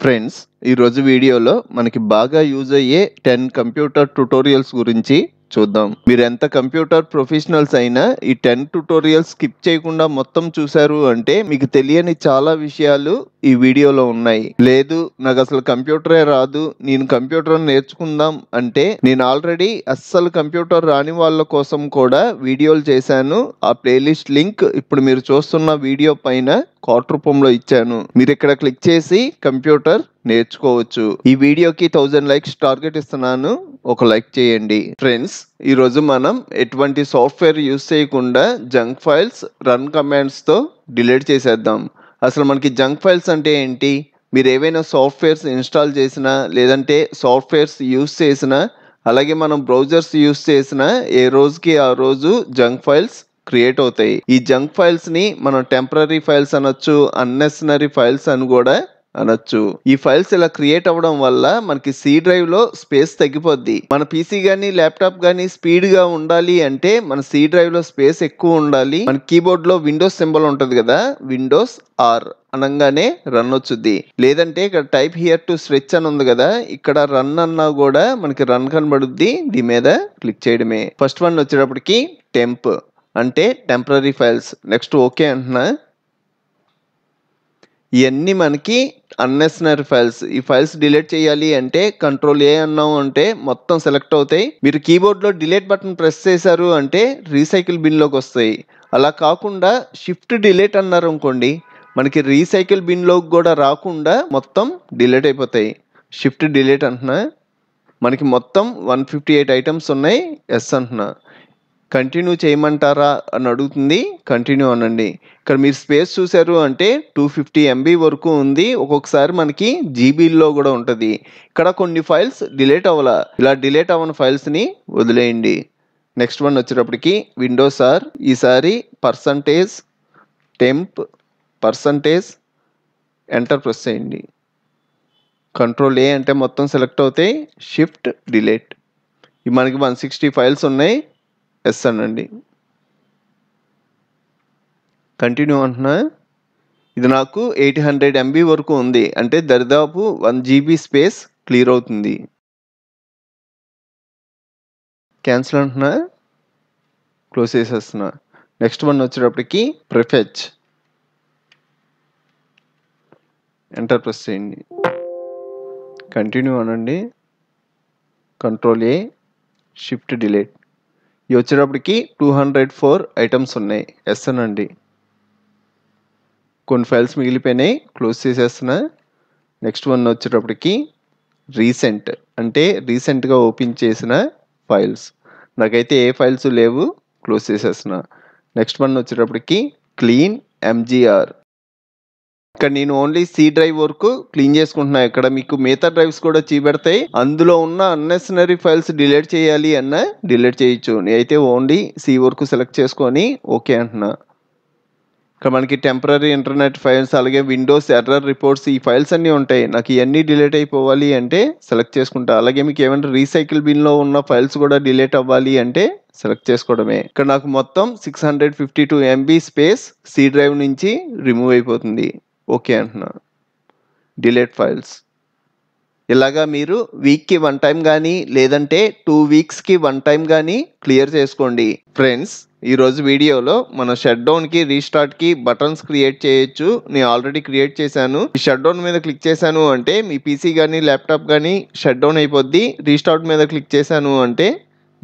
Friends, ఈరోజు వీడియోలో మనకి బాగా యూజ్ అయ్యే 10 కంప్యూటర్ ట్యుటోరియల్స్ గురించి చూద్దాం. మీరు ఎంత కంప్యూటర్ ప్రొఫెషనల్స్ అయినా ఈ 10 ట్యుటోరియల్స్ స్కిప్ చేయకుండా మొత్తం చూశారు అంటే మీకు తెలియని చాలా విషయాలు ఈ వీడియోలో ఉన్నాయి. లేదు నాకు అసలు కంప్యూటరే రాదు, నేను కంప్యూటర్ నేర్చుకుందాం అంటే నేను ఆల్రెడీ అస్సలు కంప్యూటర్ రాని వాళ్ళ కోసం కూడా వీడియోలు చేశాను. ఆ ప్లేలిస్ట్ లింక్ ఇప్పుడు మీరు చూస్తున్న వీడియో పైన కార్డ్ రూపంలో ఇచ్చాను. మీరు ఇక్కడ క్లిక్ చేసి కంప్యూటర్ నేర్చుకోవచ్చు. ఈ వీడియోకి 1000 లైక్స్ టార్గెట్ ఇస్తున్నాను, ఒక లైక్ చేయండి. ఫ్రెండ్స్, ఈరోజు మనం ఎటువంటి సాఫ్ట్వేర్ యూజ్ చేయకుండా జంక్ ఫైల్స్ రన్ కమాండ్స్ తో డిలీట్ చేసేద్దాం. అసలు మనకి జంక్ ఫైల్స్ అంటే ఏంటి? మీరు ఏవైనా సాఫ్ట్వేర్స్ ఇన్స్టాల్ చేసినా లేదంటే సాఫ్ట్వేర్స్ యూజ్ చేసినా అలాగే మనం బ్రౌజర్స్ యూజ్ చేసినా ఏ రోజుకి ఆ రోజు జంక్ ఫైల్స్ క్రియేట్ అవుతాయి. ఈ జంక్ ఫైల్స్ ని మనం టెంపరరీ ఫైల్స్ అనొచ్చు, అన్నెసెసరీ ఫైల్స్ అని కూడా అనొచ్చు. ఈ ఫైల్స్ ఇలా క్రియేట్ అవ్వడం వల్ల మనకి సి డ్రైవ్ లో స్పేస్ తగ్గిపోద్ది. మన పీసీ గానీ ల్యాప్టాప్ గానీ స్పీడ్ గా ఉండాలి అంటే మన సి డ్రైవ్ లో స్పేస్ ఎక్కువ ఉండాలి. మన కీబోర్డ్ లో విండోస్ సింబల్ ఉంటది కదా, విండోస్ ఆర్ అనగానే రన్ వచ్చుద్ది. లేదంటే ఇక్కడ టైప్ హియర్ టు స్విచ్ అని ఉంది కదా, ఇక్కడ రన్ అన్నా కూడా మనకి రన్ కనబడుద్ది. దీని మీద క్లిక్ చేయడమే. ఫస్ట్ వన్ వచ్చేటప్పటికి టెంప్ అంటే టెంపరరీ ఫైల్స్. నెక్స్ట్ ఓకే అంటున్నా. ఇవన్నీ మనకి అన్నెసెసరీ ఫైల్స్. ఈ ఫైల్స్ డిలీట్ చేయాలి అంటే కంట్రోల్ ఏ అన్నాం అంటే మొత్తం సెలెక్ట్ అవుతాయి. మీరు కీబోర్డ్ లో డిలీట్ బటన్ ప్రెస్ చేశారు అంటే రీసైకిల్ బిన్ లోకి వస్తాయి. అలా కాకుండా షిఫ్ట్ డిలీట్ అన్నారు అనుకోండి, మనకి రీసైకిల్ బిన్ లోకి కూడా రాకుండా మొత్తం డిలీట్ అయిపోతాయి. షిఫ్ట్ డిలీట్ అంటున్నా. మనకి మొత్తం 158 ఐటమ్స్ ఉన్నాయి. ఎస్ అంటున్నా. కంటిన్యూ చేయమంటారా అని అడుగుతుంది. కంటిన్యూ అనండి. ఇక్కడ మీరు స్పేస్ చూసారు అంటే 250 MB వరకు ఉంది. ఒక్కొక్కసారి మనకి జీబీల్లో కూడా ఉంటుంది. ఇక్కడ కొన్ని ఫైల్స్ డిలీట్ అవ్వాల. ఇలా డిలీట్ అవ్వని ఫైల్స్ని వదిలేయండి. నెక్స్ట్ వన్ వచ్చేటప్పటికి విండోస్ ఆర్. ఈసారి percentage temp percentage enter press చేయండి. కంట్రోల్ ఏ అంటే మొత్తం సెలెక్ట్ అవుతాయి. Shift delete. ఇవి మనకి 160 ఫైల్స్ ఉన్నాయి. ఎస్ అనండి. కంటిన్యూ అంటున్నా. ఇది నాకు 800 MB వరకు ఉంది అంటే దరిదాపు 1 GB స్పేస్ క్లియర్ అవుతుంది. క్యాన్సిల్ అంటున్నా. క్లోజ్ చేసేస్తున్నా. నెక్స్ట్ వన్ వచ్చేటప్పటికి ప్రిఫెచ్. ఎంటర్ ప్రెస్ చేయండి. కంటిన్యూ అనండి. Control A shift delete. ఇవి వచ్చేటప్పటికి 204 ఐటమ్స్ ఉన్నాయి. ఎస్ అనండి. కొన్ని ఫైల్స్ మిగిలిపోయినాయి. క్లోజ్ చేసేస్తున్నా. నెక్స్ట్ వన్ వచ్చేటప్పటికి రీసెంట్ అంటే రీసెంట్గా ఓపెన్ చేసిన ఫైల్స్. నాకైతే ఏ ఫైల్స్ లేవు. క్లోజ్ చేసేస్తున్నా. నెక్స్ట్ వన్ వచ్చేటప్పటికి క్లీన్ MGR. ఇక్కడ నేను ఓన్లీ సి డ్రైవ్ వరకు క్లీన్ చేసుకుంటున్నా. ఇక్కడ మీకు మిగతా డ్రైవ్స్ కూడా చూపెడతాయి. అందులో ఉన్న అన్నెసెసరీ ఫైల్స్ డిలీట్ చేయాలి అన్న డిలీట్ చేయొచ్చు. నేనైతే ఓన్లీ సి వరకు సెలెక్ట్ చేసుకొని ఓకే అంటున్నా. ఇక్కడ మనకి టెంపరరీ ఇంటర్నెట్ ఫైల్స్ అలాగే విండోస్ ఎర్రర్ రిపోర్ట్స్ ఈ ఫైల్స్ అన్నీ ఉంటాయి. నాకు ఇవన్నీ డిలీట్ అయిపోవాలి అంటే సెలెక్ట్ చేసుకుంటా. అలాగే మీకు ఏమైనా రీసైకిల్ బిన్లో ఉన్న ఫైల్స్ కూడా డిలీట్ అవ్వాలి అంటే సెలెక్ట్ చేసుకోవడమే. ఇక్కడ నాకు మొత్తం 652 MB స్పేస్ సి డ్రైవ్ నుంచి రిమూవ్ అయిపోతుంది. ఓకే అంటున్నా. Delete files. ఇలాగా మీరు వీక్కి 1 టైం కానీ లేదంటే 2 వీక్స్కి 1 టైం కానీ క్లియర్ చేసుకోండి. ఫ్రెండ్స్, ఈరోజు వీడియోలో మన షట్ డౌన్కి రీస్టార్ట్కి బటన్స్ క్రియేట్ చేయొచ్చు. నేను ఆల్రెడీ క్రియేట్ చేశాను. ఈ షట్ డౌన్ మీద క్లిక్ చేశాను అంటే మీ పీసీ కానీ ల్యాప్టాప్ కానీ షట్ డౌన్ అయిపోద్ది. రీస్టార్ట్ మీద క్లిక్ చేశాను అంటే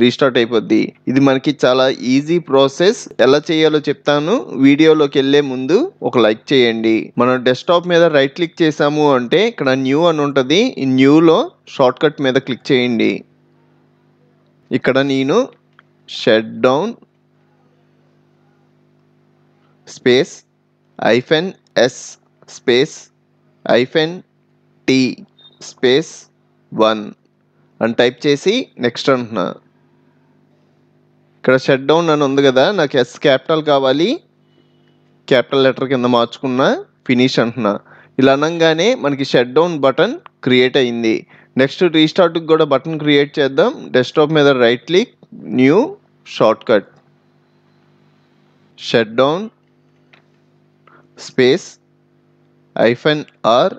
రీస్టార్ట్ అయిపోద్ది. ఇది మనకి చాలా ఈజీ ప్రాసెస్. ఎలా చేయాలో చెప్తాను. వీడియోలోకి వెళ్ళే ముందు ఒక లైక్ చేయండి. మనం డెస్క్టాప్ మీద రైట్ క్లిక్ చేసాము అంటే ఇక్కడ న్యూ అని ఉంటుంది. ఈ న్యూలో షార్ట్ కట్ మీద క్లిక్ చేయండి. ఇక్కడ నేను shut down space -S space -T space 1 అని టైప్ చేసి నెక్స్ట్ అంటున్నా. ఇక్కడ షట్ డౌన్ అని ఉంది కదా, నాకు S క్యాపిటల్ కావాలి. క్యాపిటల్ లెటర్ కింద మార్చుకున్నా. ఫినిష్ అంటున్నా. ఇలా అనగానే మనకి షట్ డౌన్ బటన్ క్రియేట్ అయింది. నెక్స్ట్ రీస్టార్ట్కి కూడా బటన్ క్రియేట్ చేద్దాం. డెస్క్టాప్ మీద right click, new, shortcut, shut down space -R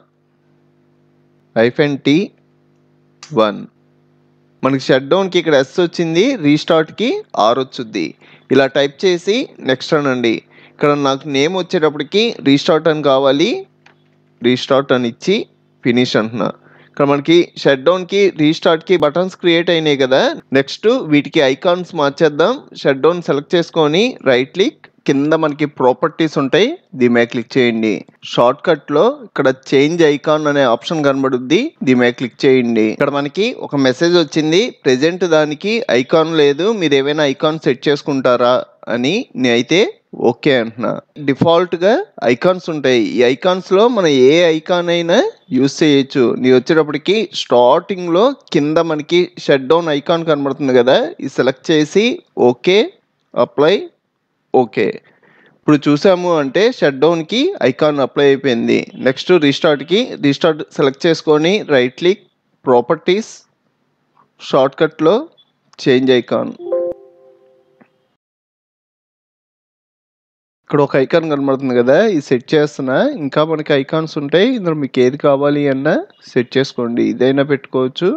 -T1. మనకి షట్ డౌన్కి ఇక్కడ S వచ్చింది, రీస్టార్ట్కి R వచ్చింది. ఇలా టైప్ చేసి నెక్స్ట్ అనండి. ఇక్కడ నాకు నేమ్ వచ్చేటప్పటికి రీస్టార్ట్ అని కావాలి, రీస్టార్ట్ అని ఇచ్చి ఫినిష్ అంటున్నా. ఇక్కడ మనకి షట్ డౌన్కి రీస్టార్ట్కి బటన్స్ క్రియేట్ అయినాయి కదా. నెక్స్ట్ వీటికి ఐకాన్స్ మార్చేద్దాం. షట్ డౌన్ సెలెక్ట్ చేసుకొని రైట్ క్లిక్, కింద మనకి ప్రాపర్టీస్ ఉంటాయి, దీని మీద క్లిక్ చేయండి. షార్ట్ కట్ లో ఇక్కడ చేంజ్ ఐకాన్ అనే ఆప్షన్ కనబడుద్ది, దీని మీద క్లిక్ చేయండి. ఇక్కడ మనకి ఒక మెసేజ్ వచ్చింది, ప్రెజెంట్ దానికి ఐకాన్ లేదు, మీరు ఏమైనా ఐకాన్ సెట్ చేసుకుంటారా అని. నేనైతే ఓకే అంటున్నా. డిఫాల్ట్ గా ఐకాన్స్ ఉంటాయి, ఈ ఐకాన్స్ లో మనం ఏ ఐకాన్ అయినా యూస్ చేయొచ్చు. నీ వచ్చేటప్పటికి స్టార్టింగ్ లో కింద మనకి షట్ డౌన్ ఐకాన్ కనబడుతుంది కదా, ఇది సెలెక్ట్ చేసి ఓకే, అప్లై, ఓకే. ఇప్పుడు చూసాము అంటే షట్ డౌన్కి ఐకాన్ అప్లై అయిపోయింది. నెక్స్ట్ రీస్టార్ట్కి, రీస్టార్ట్ సెలెక్ట్ చేసుకొని రైట్ క్లిక్, ప్రాపర్టీస్, షార్ట్ కట్లో చేంజ్ ఐకాన్. ఇక్కడ ఒక ఐకాన్ కనబడుతుంది కదా, ఇది సెట్ చేస్తున్నా. ఇంకా మనకి ఐకాన్స్ ఉంటాయి, ఇందులో మీకు ఏది కావాలి అన్నా సెట్ చేసుకోండి, ఇదైనా పెట్టుకోవచ్చు.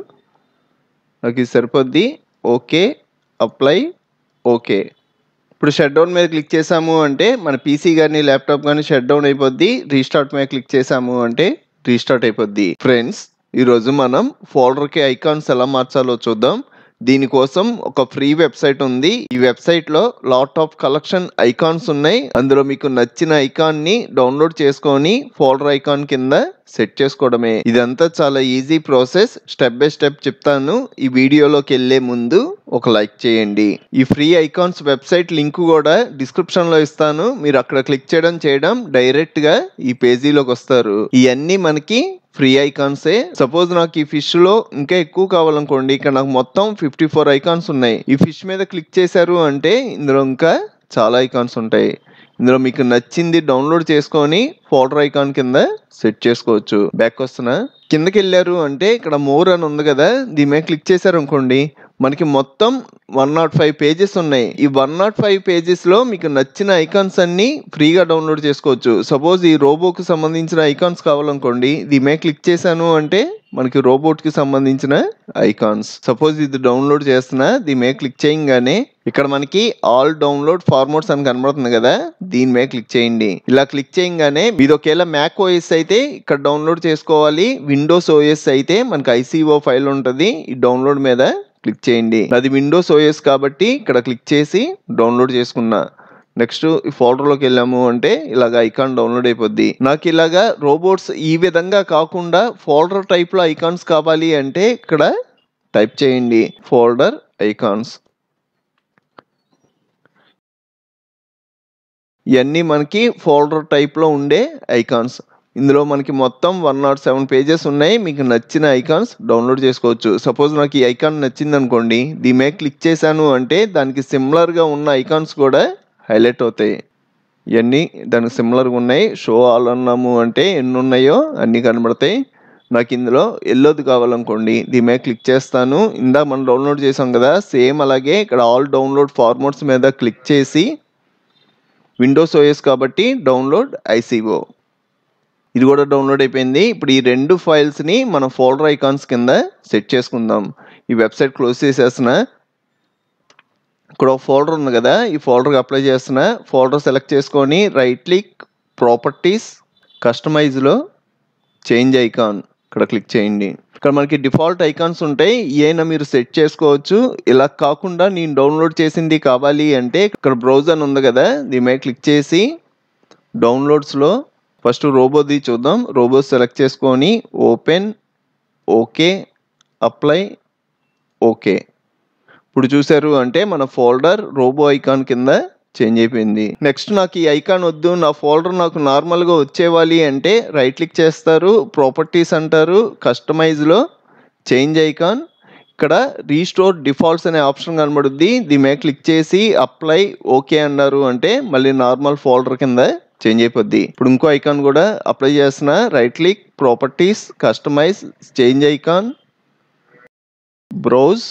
నాకు ఇది సరిపోద్ది. Okay, apply, okay. ఇప్పుడు షట్ డౌన్ మీద క్లిక్ చేసాము అంటే మన పీసీ కానీ ల్యాప్టాప్ కానీ షట్ డౌన్ అయిపోద్ది. రీస్టార్ట్ మీద క్లిక్ చేసాము అంటే రీస్టార్ట్ అయిపోద్ది. ఫ్రెండ్స్, ఈరోజు మనం ఫోల్డర్కి ఐకాన్స్ ఎలా మార్చాలో చూద్దాం. దీనికోసం ఒక ఫ్రీ వెబ్సైట్ ఉంది. ఈ వెబ్సైట్ లో లాట్ ఆఫ్ కలెక్షన్ ఐకాన్స్ ఉన్నాయి. అందులో మీకు నచ్చిన ఐకాన్ ని డౌన్లోడ్ చేసుకొని ఫోల్డర్ ఐకాన్ కింద సెట్ చేసుకోవడమే. ఇదంతా చాలా easy process, step by step చెప్తాను. ఈ వీడియోలోకి వెళ్లే ముందు ఒక లైక్ చేయండి. ఈ ఫ్రీ ఐకాన్స్ వెబ్సైట్ లింక్ కూడా డిస్క్రిప్షన్ లో ఇస్తాను. మీరు అక్కడ క్లిక్ చేయడం డైరెక్ట్ గా ఈ పేజీలోకి వస్తారు. ఇవన్నీ మనకి ఫ్రీ ఐకాన్సే. సపోజ్ నాకు ఈ ఫిష్ లో ఇంకా ఎక్కువ కావాలనుకోండి, ఇక్కడ నాకు మొత్తం 54 ఐకాన్స్ ఉన్నాయి. ఈ ఫిష్ మీద క్లిక్ చేశారు అంటే ఇందులో ఇంకా చాలా ఐకాన్స్ ఉంటాయి. ఇందులో మీకు నచ్చింది డౌన్లోడ్ చేసుకొని ఫోల్డర్ ఐకాన్ కింద సెట్ చేసుకోవచ్చు. బ్యాక్ వస్తున్నా, కిందకి వెళ్ళారు అంటే ఇక్కడ మోర్ అని ఉంది కదా, దీని మీద క్లిక్ చేశారు అనుకోండి, మనకి మొత్తం 105 పేజెస్ ఉన్నాయి. ఈ 105 పేజెస్ లో మీకు నచ్చిన ఐకాన్స్ అన్ని ఫ్రీగా డౌన్లోడ్ చేసుకోవచ్చు. సపోజ్ ఈ రోబోకి సంబంధించిన ఐకాన్స్ కావాలనుకోండి, దీని మీద క్లిక్ చేశాను అంటే మనకి రోబోట్ కి సంబంధించిన ఐకాన్స్. సపోజ్ ఇది డౌన్లోడ్ చేస్తున్నా, దీని మీద క్లిక్ చేయగానే ఇక్కడ మనకి ఆల్ డౌన్లోడ్ ఫార్మాట్స్ అని కనబడుతుంది కదా, దీని మీద క్లిక్ చేయండి. ఇలా క్లిక్ చేయగానే ఇది ఒకవేళ మ్యాక్ ఓఎస్ అయితే ఇక్కడ డౌన్లోడ్ చేసుకోవాలి, విండోస్ ఓఎస్ అయితే మనకి ICO ఫైల్ ఉంటుంది, ఈ డౌన్లోడ్ మీద క్లిక్ చేయండి. అది విండోస్ ఓఎస్ కాబట్టి ఇక్కడ క్లిక్ చేసి డౌన్లోడ్ చేసుకున్నా. నెక్స్ట్ ఈ ఫోల్డర్లోకి వెళ్ళాము అంటే ఇలాగ ఐకాన్ డౌన్లోడ్ అయిపోద్ది. నాకు ఇలాగా రోబోట్స్ ఈ విధంగా కాకుండా ఫోల్డర్ టైప్లో ఐకాన్స్ కావాలి అంటే ఇక్కడ టైప్ చేయండి ఫోల్డర్ ఐకాన్స్. ఇవన్నీ మనకి ఫోల్డర్ టైప్లో ఉండే ఐకాన్స్. ఇందులో మనకి మొత్తం 107 పేజెస్ ఉన్నాయి. మీకు నచ్చిన ఐకాన్స్ డౌన్లోడ్ చేసుకోవచ్చు. సపోజ్ నాకు ఈ ఐకాన్ నచ్చింది అనుకోండి, దీని మీద క్లిక్ చేశాను అంటే దానికి సిమిలర్గా ఉన్న ఐకాన్స్ కూడా హైలైట్ అవుతాయి. ఇవన్నీ దానికి సిమిలర్గా ఉన్నాయి. షో ఆల్ అన్నాము అంటే ఎన్ని ఉన్నాయో అన్నీ కనబడతాయి. నాకు ఇందులో ఎల్లోది కావాలనుకోండి, దీని మీద క్లిక్ చేస్తాను. ఇందాక మనం డౌన్లోడ్ చేసాం కదా, సేమ్ అలాగే ఇక్కడ ఆల్ డౌన్లోడ్ ఫార్మాట్స్ మీద క్లిక్ చేసి విండోస్ ఓఎస్ కాబట్టి డౌన్లోడ్ ICO, ఇది కూడా డౌన్లోడ్ అయిపోయింది. ఇప్పుడు ఈ రెండు ఫైల్స్ని మనం ఫోల్డర్ ఐకాన్స్ కింద సెట్ చేసుకుందాం. ఈ వెబ్సైట్ క్లోజ్ చేసేస్తున్నా. ఇక్కడ ఒక ఫోల్డర్ ఉంది కదా, ఈ ఫోల్డర్కి అప్లై చేస్తున్నా. ఫోల్డర్ సెలెక్ట్ చేసుకొని రైట్ క్లిక్, ప్రాపర్టీస్, కస్టమైజ్లో చేంజ్ ఐకాన్ ఇక్కడ క్లిక్ చేయండి. ఇక్కడ మనకి డిఫాల్ట్ ఐకాన్స్ ఉంటాయి, ఏమైనా మీరు సెట్ చేసుకోవచ్చు. ఇలా కాకుండా నేను డౌన్లోడ్ చేసింది కావాలి అంటే ఇక్కడ బ్రౌజర్ ఉంది కదా, దీని మీద క్లిక్ చేసి డౌన్లోడ్స్లో ఫస్ట్ రోబోది చూద్దాం. రోబో సెలెక్ట్ చేసుకొని ఓపెన్, ఓకే, అప్లై, ఓకే. ఇప్పుడు చూసారు అంటే మన ఫోల్డర్ రోబో ఐకాన్ కింద చేంజ్ అయిపోయింది. నెక్స్ట్ నాకు ఈ ఐకాన్ వద్దు, నా ఫోల్డర్ నాకు నార్మల్గా వచ్చేవాలి అంటే రైట్ క్లిక్ చేస్తారు, ప్రాపర్టీస్ అంటారు, కస్టమైజ్లో చేంజ్ ఐకాన్, ఇక్కడ రీస్టోర్ డిఫాల్ట్స్ అనే ఆప్షన్ కనబడుద్ది, దీని మీద క్లిక్ చేసి అప్లై, ఓకే అన్నారు అంటే మళ్ళీ నార్మల్ ఫోల్డర్ కింద చేంజ్ అయిపోద్ది. ఇప్పుడు ఇంకో ఐకాన్ కూడా అప్లై చేస్తున్నా. Right click, properties, customise, change icon, browse,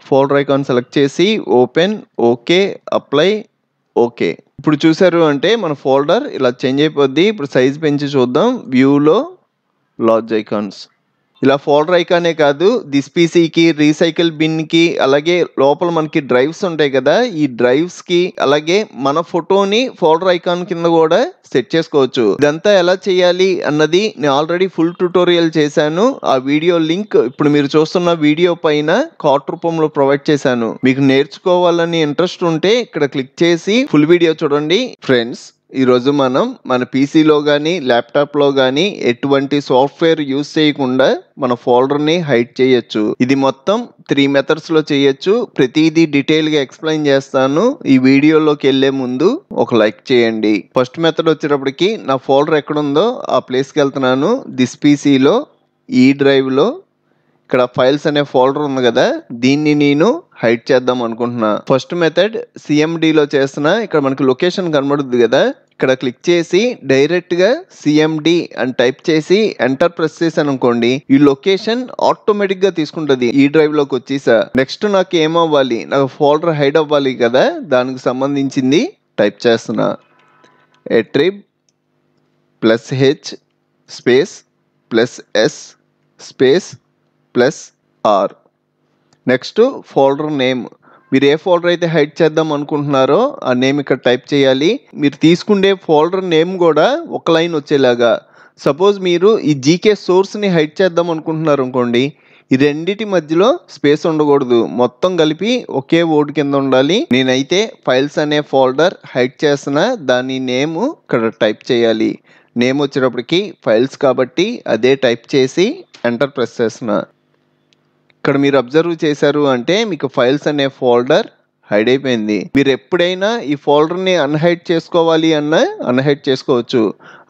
folder icon select చేసి ఓపెన్, ఓకే, అప్లై, ఓకే. ఇప్పుడు చూసారు అంటే మన ఫోల్డర్ ఇలా చేంజ్ అయిపోద్ది. ఇప్పుడు సైజ్ పెంచి చూద్దాం. వ్యూలో లార్జ్ ఐకాన్స్. ఇలా ఫోల్డర్ ఐకానే కాదు, దిస్ పీసీకి, రీసైకిల్ బిన్కి, అలాగే లోపల మనకి డ్రైవ్స్ ఉంటాయి కదా, ఈ డ్రైవ్స్కి అలాగే మన ఫోటోని ఫోల్డర్ ఐకాన్ కింద కూడా సెట్ చేసుకోవచ్చు. ఇదంతా ఎలా చేయాలి అన్నది నేను ఆల్రెడీ ఫుల్ ట్యుటోరియల్ చేశాను. ఆ వీడియో లింక్ ఇప్పుడు మీరు చూస్తున్న వీడియో పైన కార్డ్ రూపంలో ప్రొవైడ్ చేశాను. మీకు నేర్చుకోవాలని ఇంట్రెస్ట్ ఉంటే ఇక్కడ క్లిక్ చేసి ఫుల్ వీడియో చూడండి. ఫ్రెండ్స్, ఈరోజు మనం మన పీసీలో కానీ ల్యాప్టాప్లో కానీ ఎటువంటి సాఫ్ట్వేర్ యూజ్ చేయకుండా మన ఫోల్డర్ని హైడ్ చేయొచ్చు. ఇది మొత్తం 3 మెథడ్స్లో చేయొచ్చు. ప్రతిదీ డీటెయిల్గా ఎక్స్ప్లెయిన్ చేస్తాను. ఈ వీడియోలోకి వెళ్ళే ముందు ఒక లైక్ చేయండి. ఫస్ట్ మెథడ్ వచ్చేటప్పటికి నా ఫోల్డర్ ఎక్కడుందో ఆ ప్లేస్కి వెళ్తున్నాను. దిస్ పీసీలో ఈ డ్రైవ్లో ఇక్కడ ఫైల్స్ అనే ఫోల్డర్ ఉంది కదా, దీన్ని నేను హైడ్ చేద్దాం అనుకుంటున్నా. ఫస్ట్ మెథడ్ సిఎండిలో చేస్తున్నా. ఇక్కడ మనకి లొకేషన్ కనబడుద్ది కదా, ఇక్కడ క్లిక్ చేసి డైరెక్ట్గా సిఎండి అని టైప్ చేసి ఎంటర్ ప్రెస్ చేశాను అనుకోండి, ఈ లొకేషన్ ఆటోమేటిక్గా తీసుకుంటుంది. ఈ డ్రైవ్లోకి వచ్చేసా. నెక్స్ట్ నాకు ఏమవ్వాలి, నాకు ఫోల్డర్ హైడ్ అవ్వాలి కదా, దానికి సంబంధించింది టైప్ చేస్తున్నా. ఎట్రిబ్ +H space +S space +R. Next folder name. మీరు ఏ ఫోల్డర్ అయితే హైడ్ చేద్దాం అనుకుంటున్నారో ఆ నేమ్ ఇక్కడ టైప్ చేయాలి. మీరు తీసుకునే ఫోల్డర్ నేమ్ కూడా ఒక లైన్ వచ్చేలాగా. సపోజ్ మీరు ఈ జీకే సోర్స్ని హైడ్ చేద్దాం అనుకుంటున్నారు అనుకోండి, ఈ రెండిటి మధ్యలో స్పేస్ ఉండకూడదు, మొత్తం కలిపి ఒకే వర్డ్ కింద ఉండాలి. నేనైతే ఫైల్స్ అనే ఫోల్డర్ హైడ్ చేస్తున్నా, దాని నేమ్ ఇక్కడ టైప్ చేయాలి. నేమ్ వచ్చేటప్పటికి ఫైల్స్ కాబట్టి అదే టైప్ చేసి ఎంటర్ ప్రెస్ చేస్తున్నా. ఇక్కడ మీరు అబ్జర్వ్ చేశారు అంటే మీకు ఫైల్స్ అనే ఫోల్డర్ హైడ్ అయిపోయింది. మీరు ఎప్పుడైనా ఈ ఫోల్డర్ని అన్హైడ్ చేసుకోవాలి అన్నా అన్హైడ్ చేసుకోవచ్చు.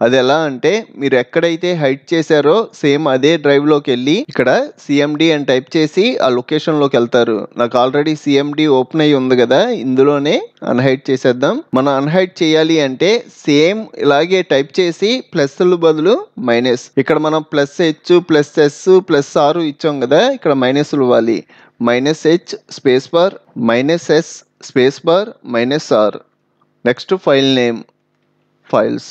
అది ఎలా అంటే, మీరు ఎక్కడైతే హైడ్ చేశారో సేమ్ అదే డ్రైవ్లోకి వెళ్ళి ఇక్కడ సిఎండి అని టైప్ చేసి ఆ లొకేషన్లోకి వెళ్తారు. నాకు ఆల్రెడీ సిఎండి ఓపెన్ అయ్యి ఉంది కదా, ఇందులోనే అన్హైడ్ చేసేద్దాం. మనం అన్హైడ్ చేయాలి అంటే సేమ్ ఇలాగే టైప్ చేసి ప్లస్లు బదులు మైనస్. ఇక్కడ మనం +H +S+R ఇచ్చాం కదా, ఇక్కడ మైనస్లు ఇవ్వాలి. -H space bar -S space bar -R. Next file name files.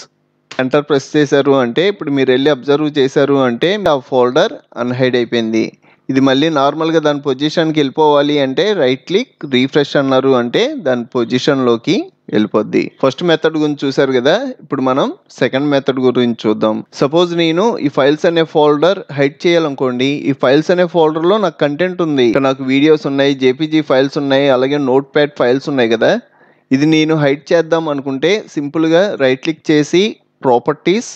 Enter press చేశారు అంటే ఇప్పుడు మీరు వెళ్ళి అబ్జర్వ్ చేశారు అంటే ఆ ఫోల్డర్ అన్హైడ్ అయిపోయింది. ఇది మళ్ళీ నార్మల్గా దాని పొజిషన్కి వెళ్ళిపోవాలి అంటే రైట్ క్లిక్ రీఫ్రెష్ అన్నారు అంటే దాని పొజిషన్లోకి వెళ్ళిపోద్ది. ఫస్ట్ మెథడ్ గురించి చూసారు కదా, ఇప్పుడు మనం సెకండ్ మెథడ్ గురించి చూద్దాం. సపోజ్ నేను ఈ ఫైల్స్ అనే ఫోల్డర్ హైడ్ చేయాలనుకోండి, ఈ ఫైల్స్ అనే ఫోల్డర్లో నాకు కంటెంట్ ఉంది. ఇక్కడ నాకు వీడియోస్ ఉన్నాయి, జేపీజీ ఫైల్స్ ఉన్నాయి, అలాగే నోట్ ప్యాడ్ ఫైల్స్ ఉన్నాయి కదా. ఇది నేను హైడ్ చేద్దాం అనుకుంటే సింపుల్గా రైట్ క్లిక్ చేసి ప్రాపర్టీస్,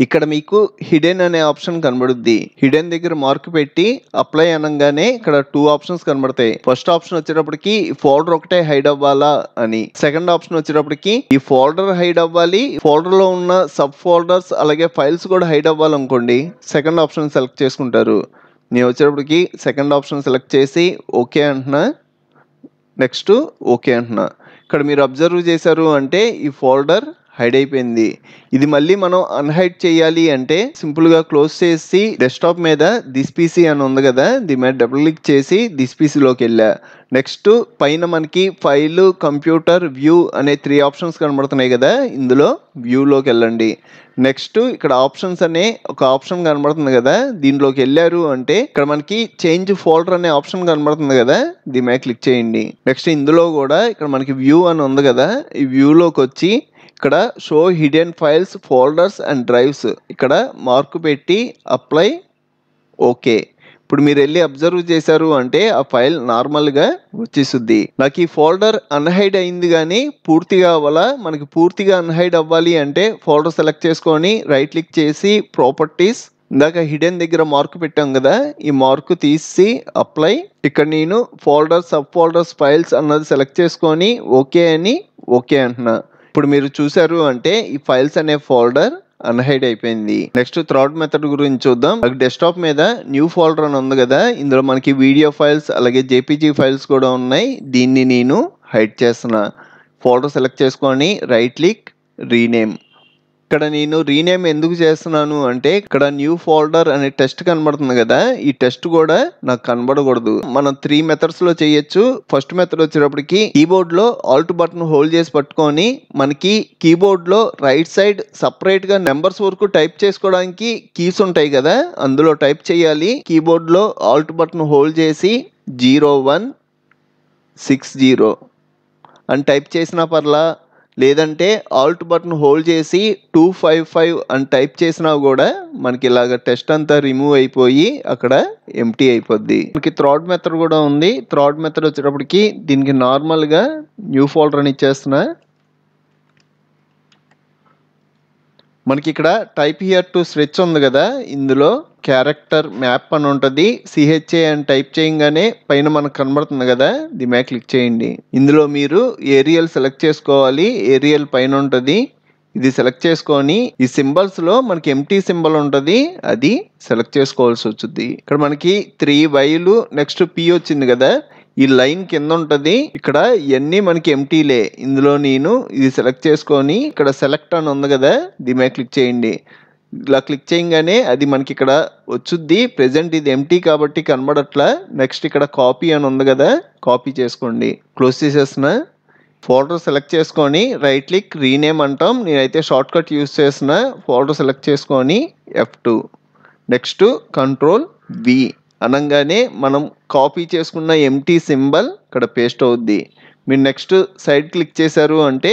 ఇక్కడ మీకు హిడెన్ అనే ఆప్షన్ కనబడుద్ది. హిడెన్ దగ్గర మార్క్ పెట్టి అప్లై అనగానే ఇక్కడ 2 ఆప్షన్స్ కనబడతాయి. ఫస్ట్ ఆప్షన్ వచ్చేటప్పటికి ఫోల్డర్ ఒకటే హైడ్ అవ్వాలా అని. సెకండ్ ఆప్షన్ వచ్చేటప్పటికి ఈ ఫోల్డర్ హైడ్ అవ్వాలి, ఫోల్డర్ లో ఉన్న సబ్ ఫోల్డర్స్ అలాగే ఫైల్స్ కూడా హైడ్ అవ్వాలనుకోండి, సెకండ్ ఆప్షన్ సెలెక్ట్ చేసుకుంటారు. నేను వచ్చేటప్పటికి సెకండ్ ఆప్షన్ సెలెక్ట్ చేసి ఓకే అంటున్నా. నెక్స్ట్ ఓకే అంటున్నా. ఇక్కడ మీరు అబ్జర్వ్ చేశారు అంటే ఈ ఫోల్డర్ హైడ్ అయిపోయింది. ఇది మళ్ళీ మనం అన్హైడ్ చేయాలి అంటే సింపుల్గా క్లోజ్ చేసి డెస్క్టాప్ మీద దిస్ పీసీ అని ఉంది కదా, దీని మీద డబుల్ క్లిక్ చేసి దిస్ పీసీలోకి వెళ్ళా. నెక్స్ట్ పైన మనకి ఫైల్, కంప్యూటర్, వ్యూ అనే 3 ఆప్షన్స్ కనబడుతున్నాయి కదా, ఇందులో వ్యూలోకి వెళ్ళండి. నెక్స్ట్ ఇక్కడ ఆప్షన్స్ అనే ఒక ఆప్షన్ కనబడుతుంది కదా, దీంట్లోకి వెళ్ళారు అంటే ఇక్కడ మనకి చేంజ్ ఫోల్డర్ అనే ఆప్షన్ కనబడుతుంది కదా, దీని మీద క్లిక్ చేయండి. నెక్స్ట్ ఇందులో కూడా ఇక్కడ మనకి వ్యూ అని ఉంది కదా, ఈ వ్యూలోకి వచ్చి ఇక్కడ show hidden files, folders and drives ఇక్కడ మార్కు పెట్టి అప్లై ఓకే. ఇప్పుడు మీరు వెళ్ళి అబ్జర్వ్ చేశారు అంటే ఆ ఫైల్ నార్మల్గా వచ్చేస్తుంది. నాకు ఈ ఫోల్డర్ అన్హైడ్ అయింది కానీ పూర్తిగా అవ్వాలా. మనకి పూర్తిగా అన్హైడ్ అవ్వాలి అంటే ఫోల్డర్ సెలెక్ట్ చేసుకొని రైట్ క్లిక్ చేసి ప్రాపర్టీస్, ఇందాక హిడెన్ దగ్గర మార్క్ పెట్టాం కదా, ఈ మార్క్ తీసి అప్లై. ఇక్కడ నేను ఫోల్డర్, సబ్ ఫోల్డర్స్, ఫైల్స్ అన్నది సెలెక్ట్ చేసుకొని ఓకే అని ఓకే అంటున్నా. ఇప్పుడు మీరు చూసారు అంటే ఈ ఫైల్స్ అనే ఫోల్డర్ అన్హైడ్ అయిపోయింది. నెక్స్ట్ థర్డ్ మెథడ్ గురించి చూద్దాం. డెస్క్టాప్ మీద న్యూ ఫోల్డర్ అని ఉంది కదా, ఇందులో మనకి వీడియో ఫైల్స్ అలాగే జేపీజీ ఫైల్స్ కూడా ఉన్నాయి. దీన్ని నేను హైడ్ చేస్తున్నా. ఫోల్డర్ సెలెక్ట్ చేసుకొని రైట్ క్లిక్ రీనేమ్. ఇక్కడ నేను రీనేమ్ ఎందుకు చేస్తున్నాను అంటే ఇక్కడ న్యూ ఫోల్డర్ అనే టెస్ట్ కనబడుతుంది కదా, ఈ టెస్ట్ కూడా నాకు కనబడకూడదు. మనం 3 మెథడ్స్ లో చేయొచ్చు. ఫస్ట్ మెథడ్ వచ్చేటప్పటికి కీబోర్డ్ లో ఆల్ట్ బటన్ హోల్డ్ చేసి పట్టుకొని మనకి కీబోర్డ్ లో రైట్ సైడ్ సపరేట్ గా నెంబర్స్ వరకు టైప్ చేసుకోవడానికి కీస్ ఉంటాయి కదా, అందులో టైప్ చేయాలి. కీబోర్డ్ లో ఆల్ట్ బటన్ హోల్డ్ చేసి 0160 అని టైప్ చేసినా పర్లా, లేదంటే ఆల్ట్ బటన్ హోల్డ్ చేసి 255 అని టైప్ చేసినా కూడా మనకి ఇలాగ టెస్ట్ అంతా రిమూవ్ అయిపోయి అక్కడ ఎంటీ అయిపోద్ది. మనకి థర్డ్ మెథడ్ కూడా ఉంది. థర్డ్ మెథడ్ వచ్చేటప్పటికి దీనికి నార్మల్గా న్యూ ఫోల్డర్ అని ఇచ్చేస్తున్నా. మనకి ఇక్కడ టైప్ హియర్ టు స్విచ్ ఉంది కదా, ఇందులో క్యారెక్టర్ మ్యాప్ అని ఉంటుంది. సిహెచ్ఏ అని టైప్ చేయగానే పైన మనకు కనబడుతుంది కదా, దీని మీద క్లిక్ చేయండి. ఇందులో మీరు ఏరియల్ సెలెక్ట్ చేసుకోవాలి. ఏరియల్ పైన ఉంటుంది, ఇది సెలెక్ట్ చేసుకొని ఈ సింబల్స్ లో మనకి ఎంటీ సింబల్ ఉంటుంది, అది సెలెక్ట్ చేసుకోవాల్సి వచ్చింది. ఇక్కడ మనకి 3 వైలు నెక్స్ట్ పి వచ్చింది కదా, ఈ లైన్ కింద ఉంటుంది. ఇక్కడ ఇవన్నీ మనకి ఎంటీలే. ఇందులో నేను ఇది సెలెక్ట్ చేసుకొని ఇక్కడ సెలెక్ట్ అని ఉంది కదా, దీని మీద క్లిక్ చేయండి. ఇలా క్లిక్ చేయగానే అది మనకి ఇక్కడ వచ్చుద్ది. ప్రెసెంట్ ఇది ఎంటీ కాబట్టి కనబడట్లా. నెక్స్ట్ ఇక్కడ కాపీ అని ఉంది కదా, కాపీ చేసుకోండి. క్లోజ్ చేసేసిన ఫోల్డర్ సెలెక్ట్ చేసుకొని రైట్ క్లిక్ రీనేమ్ అంటాం. నేనైతే షార్ట్ కట్ యూస్ చేసిన. ఫోల్డర్ సెలెక్ట్ చేసుకొని F2 నెక్స్ట్ Ctrl+V అనగానే మనం కాపీ చేసుకున్న ఎంటీ సింబల్ ఇక్కడ పేస్ట్ అవుద్ది. మీరు నెక్స్ట్ సైడ్ క్లిక్ చేశారు అంటే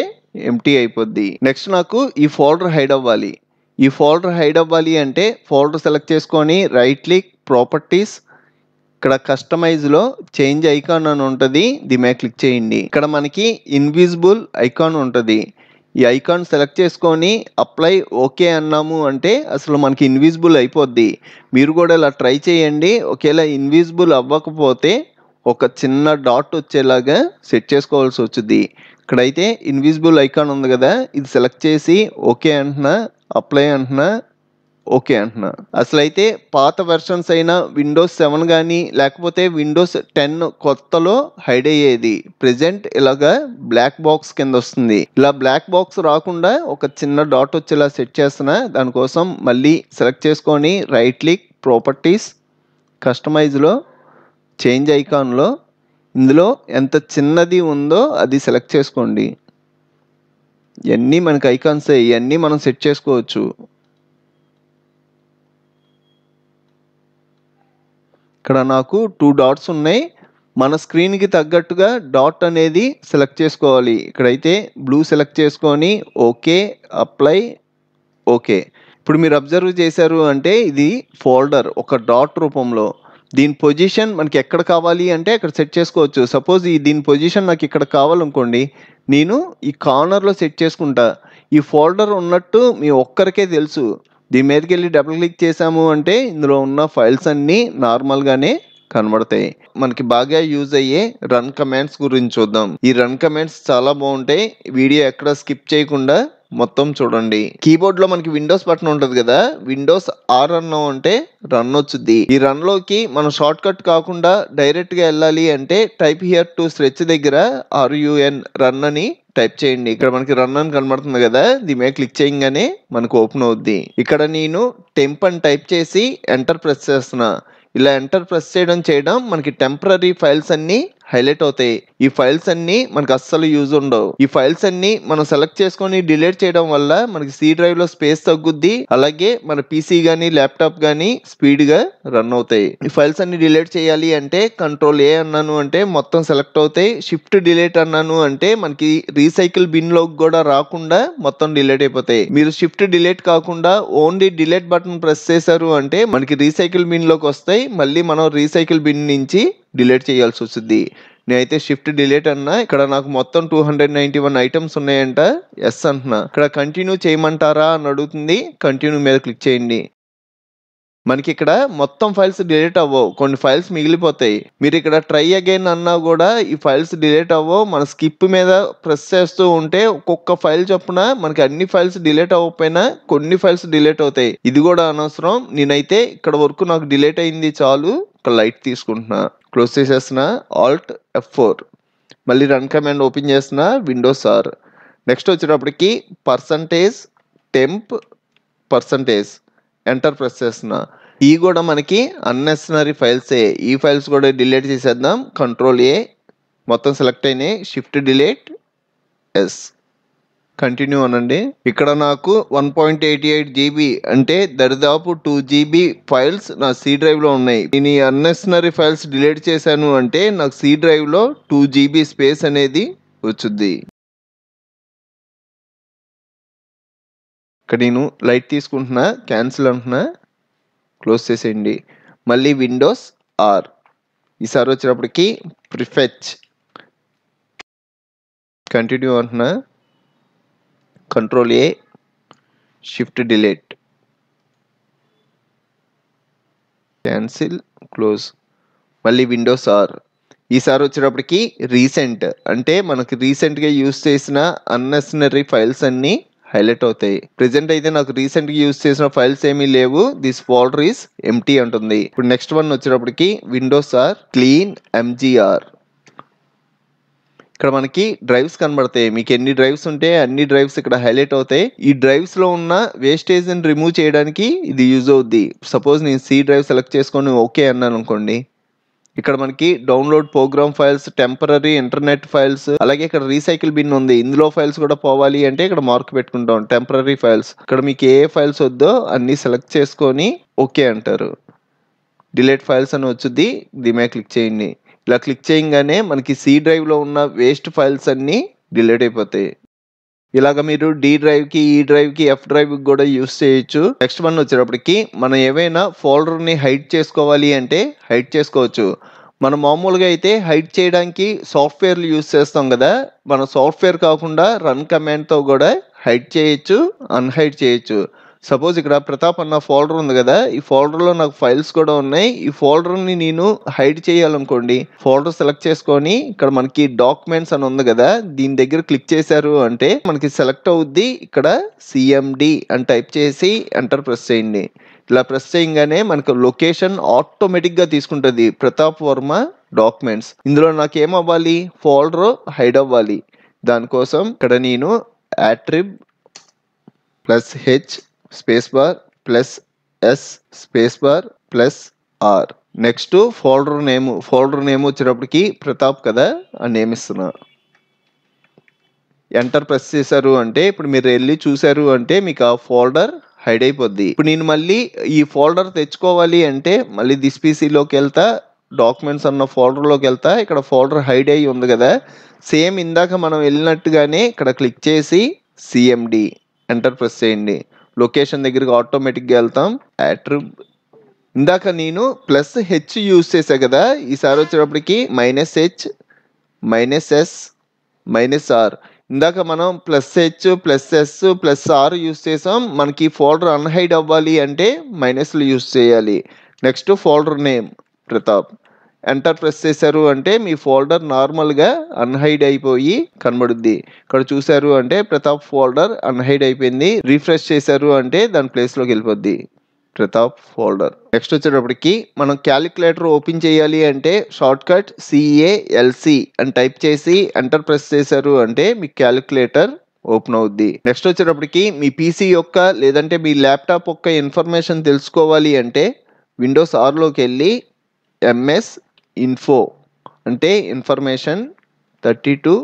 ఎంటీ అయిపోద్ది. నెక్స్ట్ నాకు ఈ ఫోల్డర్ హైడ్ అవ్వాలి. ఈ ఫోల్డర్ హైడ్ అవ్వాలి అంటే ఫోల్డర్ సెలెక్ట్ చేసుకొని రైట్ క్లిక్ ప్రాపర్టీస్, ఇక్కడ కస్టమైజ్లో చేంజ్ ఐకాన్ అని ఉంటుంది, దీని మీద క్లిక్ చేయండి. ఇక్కడ మనకి ఇన్విజిబుల్ ఐకాన్ ఉంటుంది. ఈ ఐకాన్ సెలెక్ట్ చేసుకొని అప్లై ఓకే అన్నాము అంటే అసలు మనకి ఇన్విజిబుల్ అయిపోద్ది. మీరు కూడా ఇలా ట్రై చేయండి. ఒకవేళ ఇన్విజిబుల్ అవ్వకపోతే ఒక చిన్న డాట్ వచ్చేలాగా సెట్ చేసుకోవాల్సి వచ్చింది. ఇక్కడైతే ఇన్విజిబుల్ ఐకాన్ ఉంది కదా, ఇది సెలెక్ట్ చేసి ఓకే అంటున్నా, అప్లై అంటున్నా, ఓకే అంటున్నా. అసలైతే పాత వెర్షన్స్ అయినా విండోస్ 7 కానీ లేకపోతే విండోస్ 10 కొత్తలో హైడ్ అయ్యేది. ప్రెజెంట్ ఇలాగా బ్లాక్ బాక్స్ కింద వస్తుంది. ఇలా బ్లాక్ బాక్స్ రాకుండా ఒక చిన్న డాట్ వచ్చేలా సెట్ చేస్తున్నా. దానికోసం మళ్ళీ సెలెక్ట్ చేసుకొని రైట్ క్లిక్ ప్రాపర్టీస్, కస్టమైజ్లో చేంజ్ ఐకాన్లో ఇందులో ఎంత చిన్నది ఉందో అది సెలెక్ట్ చేసుకోండి. ఇవన్నీ మనకి ఐకాన్సే, ఇవన్నీ మనం సెట్ చేసుకోవచ్చు. ఇక్కడ నాకు 2 డాట్స్ ఉన్నాయి. మన స్క్రీన్కి తగ్గట్టుగా డాట్ అనేది సెలెక్ట్ చేసుకోవాలి. ఇక్కడైతే బ్లూ సెలెక్ట్ చేసుకొని ఓకే, అప్లై, ఓకే. ఇప్పుడు మీరు అబ్జర్వ్ చేశారు అంటే ఇది ఫోల్డర్ ఒక డాట్ రూపంలో. దీని పొజిషన్ మనకి ఎక్కడ కావాలి అంటే అక్కడ సెట్ చేసుకోవచ్చు. సపోజ్ దీని పొజిషన్ నాకు ఇక్కడ కావాలనుకోండి, నేను ఈ కార్నర్లో సెట్ చేసుకుంటా. ఈ ఫోల్డర్ ఉన్నట్టు మీ ఒక్కరికే తెలుసు. దీని మీదకి వెళ్ళి డబుల్ క్లిక్ చేసాము అంటే ఇందులో ఉన్న ఫైల్స్ అన్నీ నార్మల్గానే కనబడతాయి. మనకి బాగా యూజ్ అయ్యే రన్ కమాండ్స్ గురించి చూద్దాం. ఈ రన్ కమాండ్స్ చాలా బాగుంటాయి. వీడియో ఎక్కడ స్కిప్ చేయకుండా మొత్తం చూడండి. కీబోర్డ్ లో మనకి విండోస్ బటన్ ఉంటుంది కదా, విండోస్ ఆర్ అన్నాం అంటే రన్ వచ్చుద్ది. ఈ రన్ లోకి మనం షార్ట్ కట్ కాకుండా డైరెక్ట్ గా వెళ్ళాలి అంటే టైప్ హియర్ టు స్ట్రెచ్ దగ్గర RUN రన్ అని టైప్ చేయండి. ఇక్కడ మనకి రన్ అని కనబడుతుంది కదా, దీని మీద క్లిక్ చేయగానే మనకు ఓపెన్ అవుద్ది. ఇక్కడ నేను టెంప్ అని టైప్ చేసి ఎంటర్ ప్రెస్ చేస్తున్నా. ఇలా ఎంటర్ ప్రెస్ చేయడం మనకి టెంపరరీ ఫైల్స్ అన్ని హైలైట్ అవుతాయి. ఈ ఫైల్స్ అన్ని మనకు అస్సలు యూజ్ ఉండవు. ఈ ఫైల్స్ అన్ని మనం సెలెక్ట్ చేసుకొని డిలీట్ చేయడం వల్ల మనకి C డ్రైవ్ లో స్పేస్ తగ్గుద్ది. అలాగే మన PC గానీ ల్యాప్టాప్ గానీ స్పీడ్ గా రన్ అవుతాయి. ఈ ఫైల్స్ అన్ని డిలీట్ చేయాలి అంటే Ctrl+A అన్నాను అంటే మొత్తం సెలెక్ట్ అవుతాయి. షిఫ్ట్ డిలీట్ అన్నాను అంటే మనకి రీసైకిల్ బిన్ లోకి కూడా రాకుండా మొత్తం డిలీట్ అయిపోతాయి. మీరు షిఫ్ట్ డిలీట్ కాకుండా ఓన్లీ డిలీట్ బటన్ ప్రెస్ చేశారు అంటే మనకి రీసైకిల్ బిన్ లోకి వస్తాయి. మళ్ళీ మనం రీసైకిల్ బిన్ నుంచి డిలీట్ చేయాల్సి వస్తుంది. నేనైతే షిఫ్ట్ డిలీట్ అన్నా. ఇక్కడ నాకు మొత్తం 291 ఐటమ్స్ ఉన్నాయంట, ఎస్ అంటున్నా. ఇక్కడ కంటిన్యూ చేయమంటారా అని అడుగుతుంది, కంటిన్యూ మీద క్లిక్ చేయండి. మనకి ఇక్కడ మొత్తం ఫైల్స్ డిలీట్ అవ్వవు, కొన్ని ఫైల్స్ మిగిలిపోతాయి. మీరు ఇక్కడ ట్రై అగైన్ అన్నా కూడా ఈ ఫైల్స్ డిలీట్ అవ్వవు. మన స్కిప్ మీద ప్రెస్ చేస్తూ ఉంటే ఒక్కొక్క ఫైల్ చొప్పున మనకి అన్ని ఫైల్స్ డిలీట్ అవ్వకపోయినా కొన్ని ఫైల్స్ డిలీట్ అవుతాయి. ఇది కూడా అనవసరం. నేనైతే ఇక్కడ వరకు నాకు డిలీట్ అయింది చాలు. ఒక లైట్ తీసుకుంటున్నా, క్లోజ్ చేసేస్తున్నా, Alt F4. మళ్ళీ రన్ కమాండ్ ఓపెన్ చేస్తున్నా, విండోస్ R. నెక్స్ట్ వచ్చేటప్పటికి %, టెంప్ పర్సంటేజ్ ఎంటర్ ప్రెస్ చేస్తున్నా. ఈ కూడా మనకి అన్నెసెసరీ ఫైల్సే. ఈ ఫైల్స్ కూడా డిలీట్ చేసేద్దాం. కంట్రోల్ ఏ, మొత్తం సెలెక్ట్ అయినాయి. షిఫ్ట్ డిలీట్ ఎస్, కంటిన్యూ అనండి. ఇక్కడ నాకు 1.88 GB అంటే దరిదాపు 2 GB ఫైల్స్ నా సి డ్రైవ్లో ఉన్నాయి. నేను ఈ అన్నెసెసరీ ఫైల్స్ డిలీట్ చేశాను అంటే నాకు సి డ్రైవ్లో 2 GB స్పేస్ అనేది వచ్చుద్ది. ఇక్కడ నేను లైట్ తీసుకుంటున్నా, క్యాన్సిల్ అంటున్నా, క్లోజ్ చేసేయండి. మళ్ళీ విండోస్ ఆర్, ఈసారి వచ్చినప్పటికి ప్రిఫెచ్, కంటిన్యూ అంటున్నా, control A, shift delete, cancel, close, మళ్ళీ విండోస్ ఆర్. ఈసారి వచ్చేటప్పటికి రీసెంట్ అంటే మనకి రీసెంట్గా యూస్ చేసిన అన్నెసెసరీ ఫైల్స్ అన్నీ హైలైట్ అవుతాయి. ప్రెజెంట్ అయితే నాకు రీసెంట్గా యూస్ చేసిన ఫైల్స్ ఏమీ లేవు. దిస్ ఫోల్డర్ ఈస్ ఎంటీ అంటుంది. ఇప్పుడు నెక్స్ట్ వన్ వచ్చేటప్పటికి విండోస్ ఆర్, క్లీన్ ఎంజీఆర్. ఇక్కడ మనకి డ్రైవ్స్ కనబడతాయి. మీకు ఎన్ని డ్రైవ్స్ ఉంటే అన్ని డ్రైవ్స్ ఇక్కడ హైలైట్ అవుతాయి. ఈ డ్రైవ్స్ లో ఉన్న వేస్టేజ్ ని రిమూవ్ చేయడానికి ఇది యూజ్ అవుద్ది. సపోజ్ నేను సి డ్రైవ్ సెలెక్ట్ చేసుకొని ఓకే అన్నాను అనుకోండి, ఇక్కడ మనకి download programme files, temporary internet files, అలాగే ఇక్కడ రీసైకిల్ బిన్ ఉంది. ఇందులో ఫైల్స్ కూడా పోవాలి అంటే ఇక్కడ మార్క్ పెట్టుకుంటాం, టెంపరరీ ఫైల్స్. ఇక్కడ మీకు ఏ ఫైల్స్ వద్దో అన్ని సెలెక్ట్ చేసుకొని ఓకే అంటారు. డిలీట్ ఫైల్స్ అని వచ్చుద్ది, దీని మీద క్లిక్ చేయండి. ఇలా క్లిక్ చేయగానే మనకి సి డ్రైవ్లో ఉన్న వేస్ట్ ఫైల్స్ అన్నీ డిలీట్ అయిపోతాయి. ఇలాగ మీరు డి డ్రైవ్కి, ఈ డ్రైవ్కి, ఎఫ్ డ్రైవ్కి కూడా యూస్ చేయొచ్చు. నెక్స్ట్ వన్ వచ్చేటప్పటికి మనం ఏవైనా ఫోల్డర్ని హైడ్ చేసుకోవాలి అంటే హైడ్ చేసుకోవచ్చు. మనం మామూలుగా అయితే హైడ్ చేయడానికి సాఫ్ట్వేర్లు యూస్ చేస్తాం కదా, మన సాఫ్ట్వేర్ కాకుండా రన్ కమాండ్తో కూడా హైడ్ చేయొచ్చు, అన్హైడ్ చేయొచ్చు. సపోజ్ ఇక్కడ ప్రతాప్ అన్న ఫోల్డర్ ఉంది కదా, ఈ ఫోల్డర్లో నాకు ఫైల్స్ కూడా ఉన్నాయి. ఈ ఫోల్డర్ని నేను హైడ్ చేయాలనుకోండి, ఫోల్డర్ సెలెక్ట్ చేసుకొని ఇక్కడ మనకి డాక్యుమెంట్స్ అని ఉంది కదా, దీని దగ్గర క్లిక్ చేశారు అంటే మనకి సెలెక్ట్ అవుద్ది. ఇక్కడ సిఎండి అని టైప్ చేసి ఎంటర్ ప్రెస్ చేయండి. ఇలా ప్రెస్ చేయగానే మనకు లొకేషన్ ఆటోమేటిక్గా తీసుకుంటుంది, ప్రతాప్ వర్మ డాక్యుమెంట్స్. ఇందులో నాకు ఏమవ్వాలి, ఫోల్డర్ హైడ్ అవ్వాలి. దానికోసం ఇక్కడ నేను attrib plus H space bar plus S space bar plus R. Next folder name వచ్చేటప్పటికి ప్రతాప్ కదా, ఆ నేమ్ ఇస్తున్నా. ఎంటర్ ప్రెస్ చేశారు అంటే ఇప్పుడు మీరు వెళ్ళి చూసారు అంటే మీకు ఆ ఫోల్డర్ హైడ్ అయిపోద్ది. ఇప్పుడు నేను మళ్ళీ ఈ ఫోల్డర్ తెచ్చుకోవాలి అంటే మళ్ళీ దిస్ పీసీలోకి వెళ్తా, డాక్యుమెంట్స్ అన్న ఫోల్డర్లోకి వెళ్తా. ఇక్కడ ఫోల్డర్ హైడ్ అయ్యి ఉంది కదా, సేమ్ ఇందాక మనం వెళ్ళినట్టుగానే ఇక్కడ క్లిక్ చేసి సిఎండి ఎంటర్ ప్రెస్ చేయండి. లొకేషన్ దగ్గరికి ఆటోమేటిక్గా వెళ్తాం. యాట్రిబ్, ఇందాక నేను ప్లస్ హెచ్ యూస్ చేసా కదా, ఈసారి వచ్చేటప్పటికి minus H minus S minus R. ఇందాక మనం plus H plus S plus R use చేసాం. మనకి ఫోల్డర్ అన్హైడ్ అవ్వాలి అంటే మైనస్లు యూస్ చేయాలి. Next folder name Pratap, enter press చేశారు అంటే మీ ఫోల్డర్ నార్మల్గా అన్హైడ్ అయిపోయి కనబడుద్ది. ఇక్కడ చూసారు అంటే ప్రతాప్ ఫోల్డర్ అన్హైడ్ అయిపోయింది. రీఫ్రెష్ చేశారు అంటే దాని ప్లేస్లోకి వెళ్ళిపోద్ది ప్రతాప్ ఫోల్డర్. నెక్స్ట్ వచ్చేటప్పటికి మనం క్యాలిక్యులేటర్ ఓపెన్ చేయాలి అంటే షార్ట్ కట్ CALC అని టైప్ చేసి ఎంటర్ ప్రెస్ చేశారు అంటే మీ క్యాలిక్యులేటర్ ఓపెన్ అవుద్ది. నెక్స్ట్ వచ్చేటప్పటికి మీ పీసీ యొక్క లేదంటే మీ ల్యాప్టాప్ యొక్క ఇన్ఫర్మేషన్ తెలుసుకోవాలి అంటే విండోస్ ఆర్లోకి వెళ్ళి MS ఇన్ఫో అంటే ఇన్ఫర్మేషన్ 32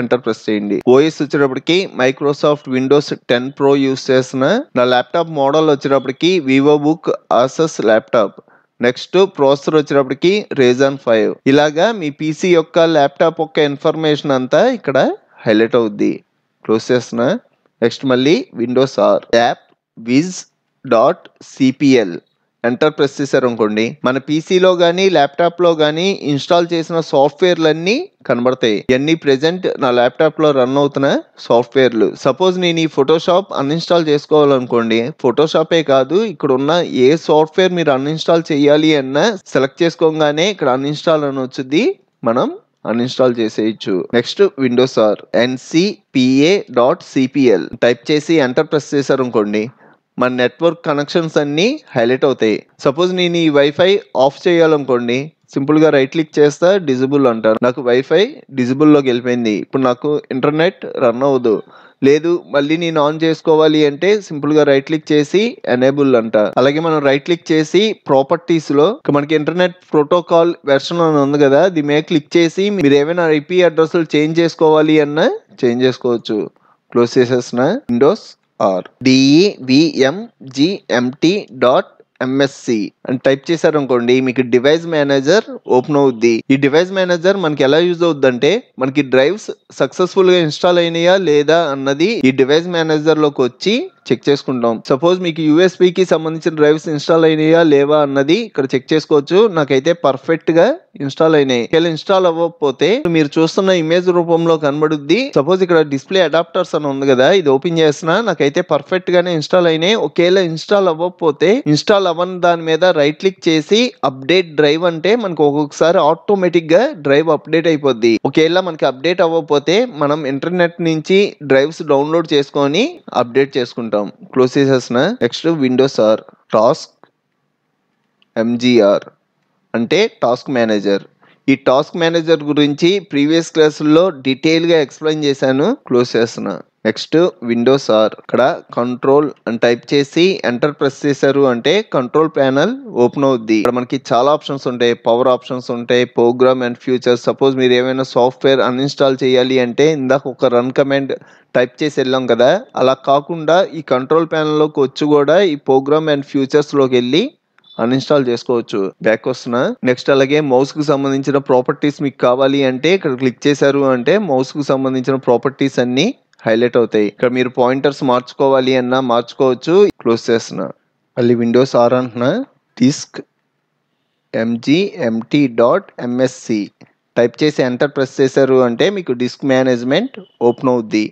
ఎంటర్ ప్రెస్ చేయండి. ఓఎస్ వచ్చేటప్పటికి మైక్రోసాఫ్ట్ విండోస్ 10 Pro యూస్ చేస్తున్నా. నా ల్యాప్టాప్ మోడల్ వచ్చేటప్పటికి Vivo book Asus laptop. Next processor వచ్చేటప్పటికి Ryzen 5. ఇలాగా మీ పీసీ యొక్క ల్యాప్టాప్ యొక్క ఇన్ఫర్మేషన్ అంతా ఇక్కడ హైలైట్ అవుద్ది. క్లోజ్ చేస్తున్నా. నెక్స్ట్ మళ్ళీ Windows R, app viz.cpl enter press చేశారు అనుకోండి, మన పీసీలో కానీ ల్యాప్టాప్లో కానీ ఇన్స్టాల్ చేసిన సాఫ్ట్వేర్లన్నీ కనబడతాయి. ఇవన్నీ ప్రెజెంట్ నా ల్యాప్టాప్లో రన్ అవుతున్న సాఫ్ట్వేర్లు. సపోజ్ నేను ఈ ఫోటోషాప్ అన్ఇన్స్టాల్ చేసుకోవాలనుకోండి, ఫోటోషాపే కాదు ఇక్కడ ఉన్న ఏ సాఫ్ట్వేర్ మీరు అన్ఇన్స్టాల్ చేయాలి అన్నా సెలెక్ట్ చేసుకోగానే ఇక్కడ అన్ఇన్స్టాల్ అని వచ్చుద్ది, మనం అన్ఇన్స్టాల్ చేసేయచ్చు. Next Windows R ncpa.cpl type చేసి ఎంటర్ ప్రెస్ చేశారు అనుకోండి, మన నెట్వర్క్ కనెక్షన్స్ అన్నీ హైలైట్ అవుతాయి. సపోజ్ నేను ఈ వైఫై ఆఫ్ చేయాలనుకోండి, సింపుల్గా రైట్ క్లిక్ చేస్తా, డిజబుల్ అంటారు. నాకు వైఫై డిజబుల్లోకి వెళ్ళిపోయింది. ఇప్పుడు నాకు ఇంటర్నెట్ రన్ అవ్వదు. లేదు మళ్ళీ నేను ఆన్ చేసుకోవాలి అంటే సింపుల్ గా రైట్ క్లిక్ చేసి ఎనేబుల్ అంట. అలాగే మనం రైట్ క్లిక్ చేసి ప్రాపర్టీస్ లో మనకి ఇంటర్నెట్ ప్రోటోకాల్ వెర్షన్ అని ఉంది కదా, దీని మీద క్లిక్ చేసి మీరు ఏమైనా ఐపీ అడ్రస్లు చేంజ్ చేసుకోవాలి అన్నా చేంజ్ చేసుకోవచ్చు. క్లోజ్ చేసేసిన విండోస్ ఆర్ devmgmt.msc అని టైప్ చేశారు అనుకోండి, మీకు డివైస్ మేనేజర్ ఓపెన్ అవుద్ది. ఈ డివైస్ మేనేజర్ మనకి ఎలా యూజ్ అవుద్ది అంటే, మనకి డ్రైవ్స్ సక్సెస్ఫుల్ గా ఇన్స్టాల్ అయినాయా లేదా అన్నది ఈ డివైస్ మేనేజర్ లోకి వచ్చి చెక్ చేసుకుంటాం. సపోజ్ మీకు యూఎస్బి కి సంబంధించిన డ్రైవ్స్ ఇన్స్టాల్ అయినాయా లేవా అన్నది ఇక్కడ చెక్ చేసుకోవచ్చు. నాకైతే పర్ఫెక్ట్ గా ఇన్స్టాల్ అయినాయి. ఇన్స్టాల్ అవ్వకపోతే మీరు చూస్తున్న ఇమేజ్ రూపంలో కనబడుద్ది. సపోజ్ ఇక్కడ డిస్ప్లే అడాప్టర్స్ అని ఉంది కదా, ఇది ఓపెన్ చేస్తున్నా, నాకైతే పర్ఫెక్ట్ గానే ఇన్స్టాల్ అయినాయి. ఒకవేళ ఇన్స్టాల్ అవ్వకపోతే ఇన్స్టాల్ అవ్వని దాని మీద రైట్ క్లిక్ చేసి అప్డేట్ డ్రైవ్ అంటే మనకు ఒక్కొక్కసారి ఆటోమేటిక్ గా డ్రైవ్ అప్డేట్ అయిపోద్ది. ఒకవేళ మనకి అప్డేట్ అవ్వకపోతే మనం ఇంటర్నెట్ నుంచి డ్రైవ్స్ డౌన్లోడ్ చేసుకొని అప్డేట్ చేసుకుంటాం. క్లోజ్ చేసేసిన next Windows R task MGR అంటే టాస్క్ మేనేజర్. ఈ టాస్క్ మేనేజర్ గురించి ప్రీవియస్ క్లాసుల్లో డీటెయిల్ గా ఎక్స్ప్లెయిన్ చేశాను. క్లోజ్ చేస్తున్నా. నెక్స్ట్ విండోస్ ఆర్ ఇక్కడ కంట్రోల్ అని టైప్ చేసి ఎంటర్ ప్రెస్ చేశారు అంటే కంట్రోల్ ప్యానల్ ఓపెన్ అవుద్ది. ఇక్కడ మనకి చాలా ఆప్షన్స్ ఉంటాయి. పవర్ ఆప్షన్స్ ఉంటాయి, ప్రోగ్రామ్ అండ్ ఫ్యూచర్స్. సపోజ్ మీరు ఏమైనా సాఫ్ట్వేర్ అన్ఇన్స్టాల్ చేయాలి అంటే ఇందాక ఒక రన్ కమాండ్ టైప్ చేసి వెళ్ళాం కదా, అలా కాకుండా ఈ కంట్రోల్ ప్యానల్ లోకి వచ్చి కూడా ఈ ప్రోగ్రామ్ అండ్ ఫ్యూచర్స్ లోకి వెళ్ళి అన్ఇన్స్టాల్ చేసుకోవచ్చు. బ్యాక్ వస్తున్నా. నెక్స్ట్ అలాగే మౌస్ కు సంబంధించిన ప్రాపర్టీస్ మీకు కావాలి అంటే ఇక్కడ క్లిక్ చేశారు అంటే మౌస్ కు సంబంధించిన ప్రాపర్టీస్ అన్ని హైలైట్ అవుతాయి. ఇక్కడ మీరు పాయింటర్స్ మార్చుకోవాలి అన్నా మార్చుకోవచ్చు. క్లోజ్ చేస్తున్నా. మళ్ళీ విండోస్ ఆర్ అంటున్నా. డిస్క్ mgmt.msc టైప్ చేసి ఎంటర్ ప్రెస్ చేశారు అంటే మీకు డిస్క్ మేనేజ్మెంట్ ఓపెన్ అవుద్ది.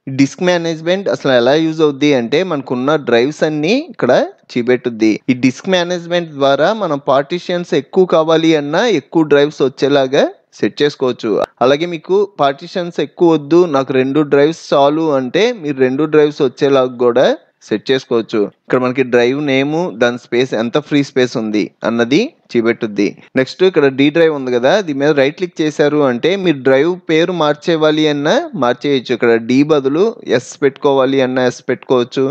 ఈ డిస్క్ మేనేజ్మెంట్ అసలు ఎలా యూజ్ అవుద్ది అంటే మనకున్న డ్రైవ్స్ అన్ని ఇక్కడ చూపెట్టుద్ది. ఈ డిస్క్ మేనేజ్మెంట్ ద్వారా మనం పార్టీషన్స్ ఎక్కువ కావాలి అన్నా ఎక్కువ డ్రైవ్స్ వచ్చేలాగా సెట్ చేసుకోవచ్చు. అలాగే మీకు పార్టీషన్స్ ఎక్కువ వద్దు, నాకు 2 డ్రైవ్స్ చాలు అంటే మీరు 2 డ్రైవ్స్ వచ్చేలాగా కూడా సెట్ చేసుకోవచ్చు. ఇక్కడ మనకి డ్రైవ్ నేమ్, దాని స్పేస్ ఎంత ఫ్రీ స్పేస్ ఉంది అన్నది చూపెట్టుద్ది. నెక్స్ట్ ఇక్కడ డి డ్రైవ్ ఉంది కదా, దీని మీద రైట్ క్లిక్ చేశారు అంటే మీరు డ్రైవ్ పేరు మార్చేవాలి అన్నా మార్చేయచ్చు. ఇక్కడ డి బదులు ఎస్ పెట్టుకోవాలి అన్నా ఎస్ పెట్టుకోవచ్చు.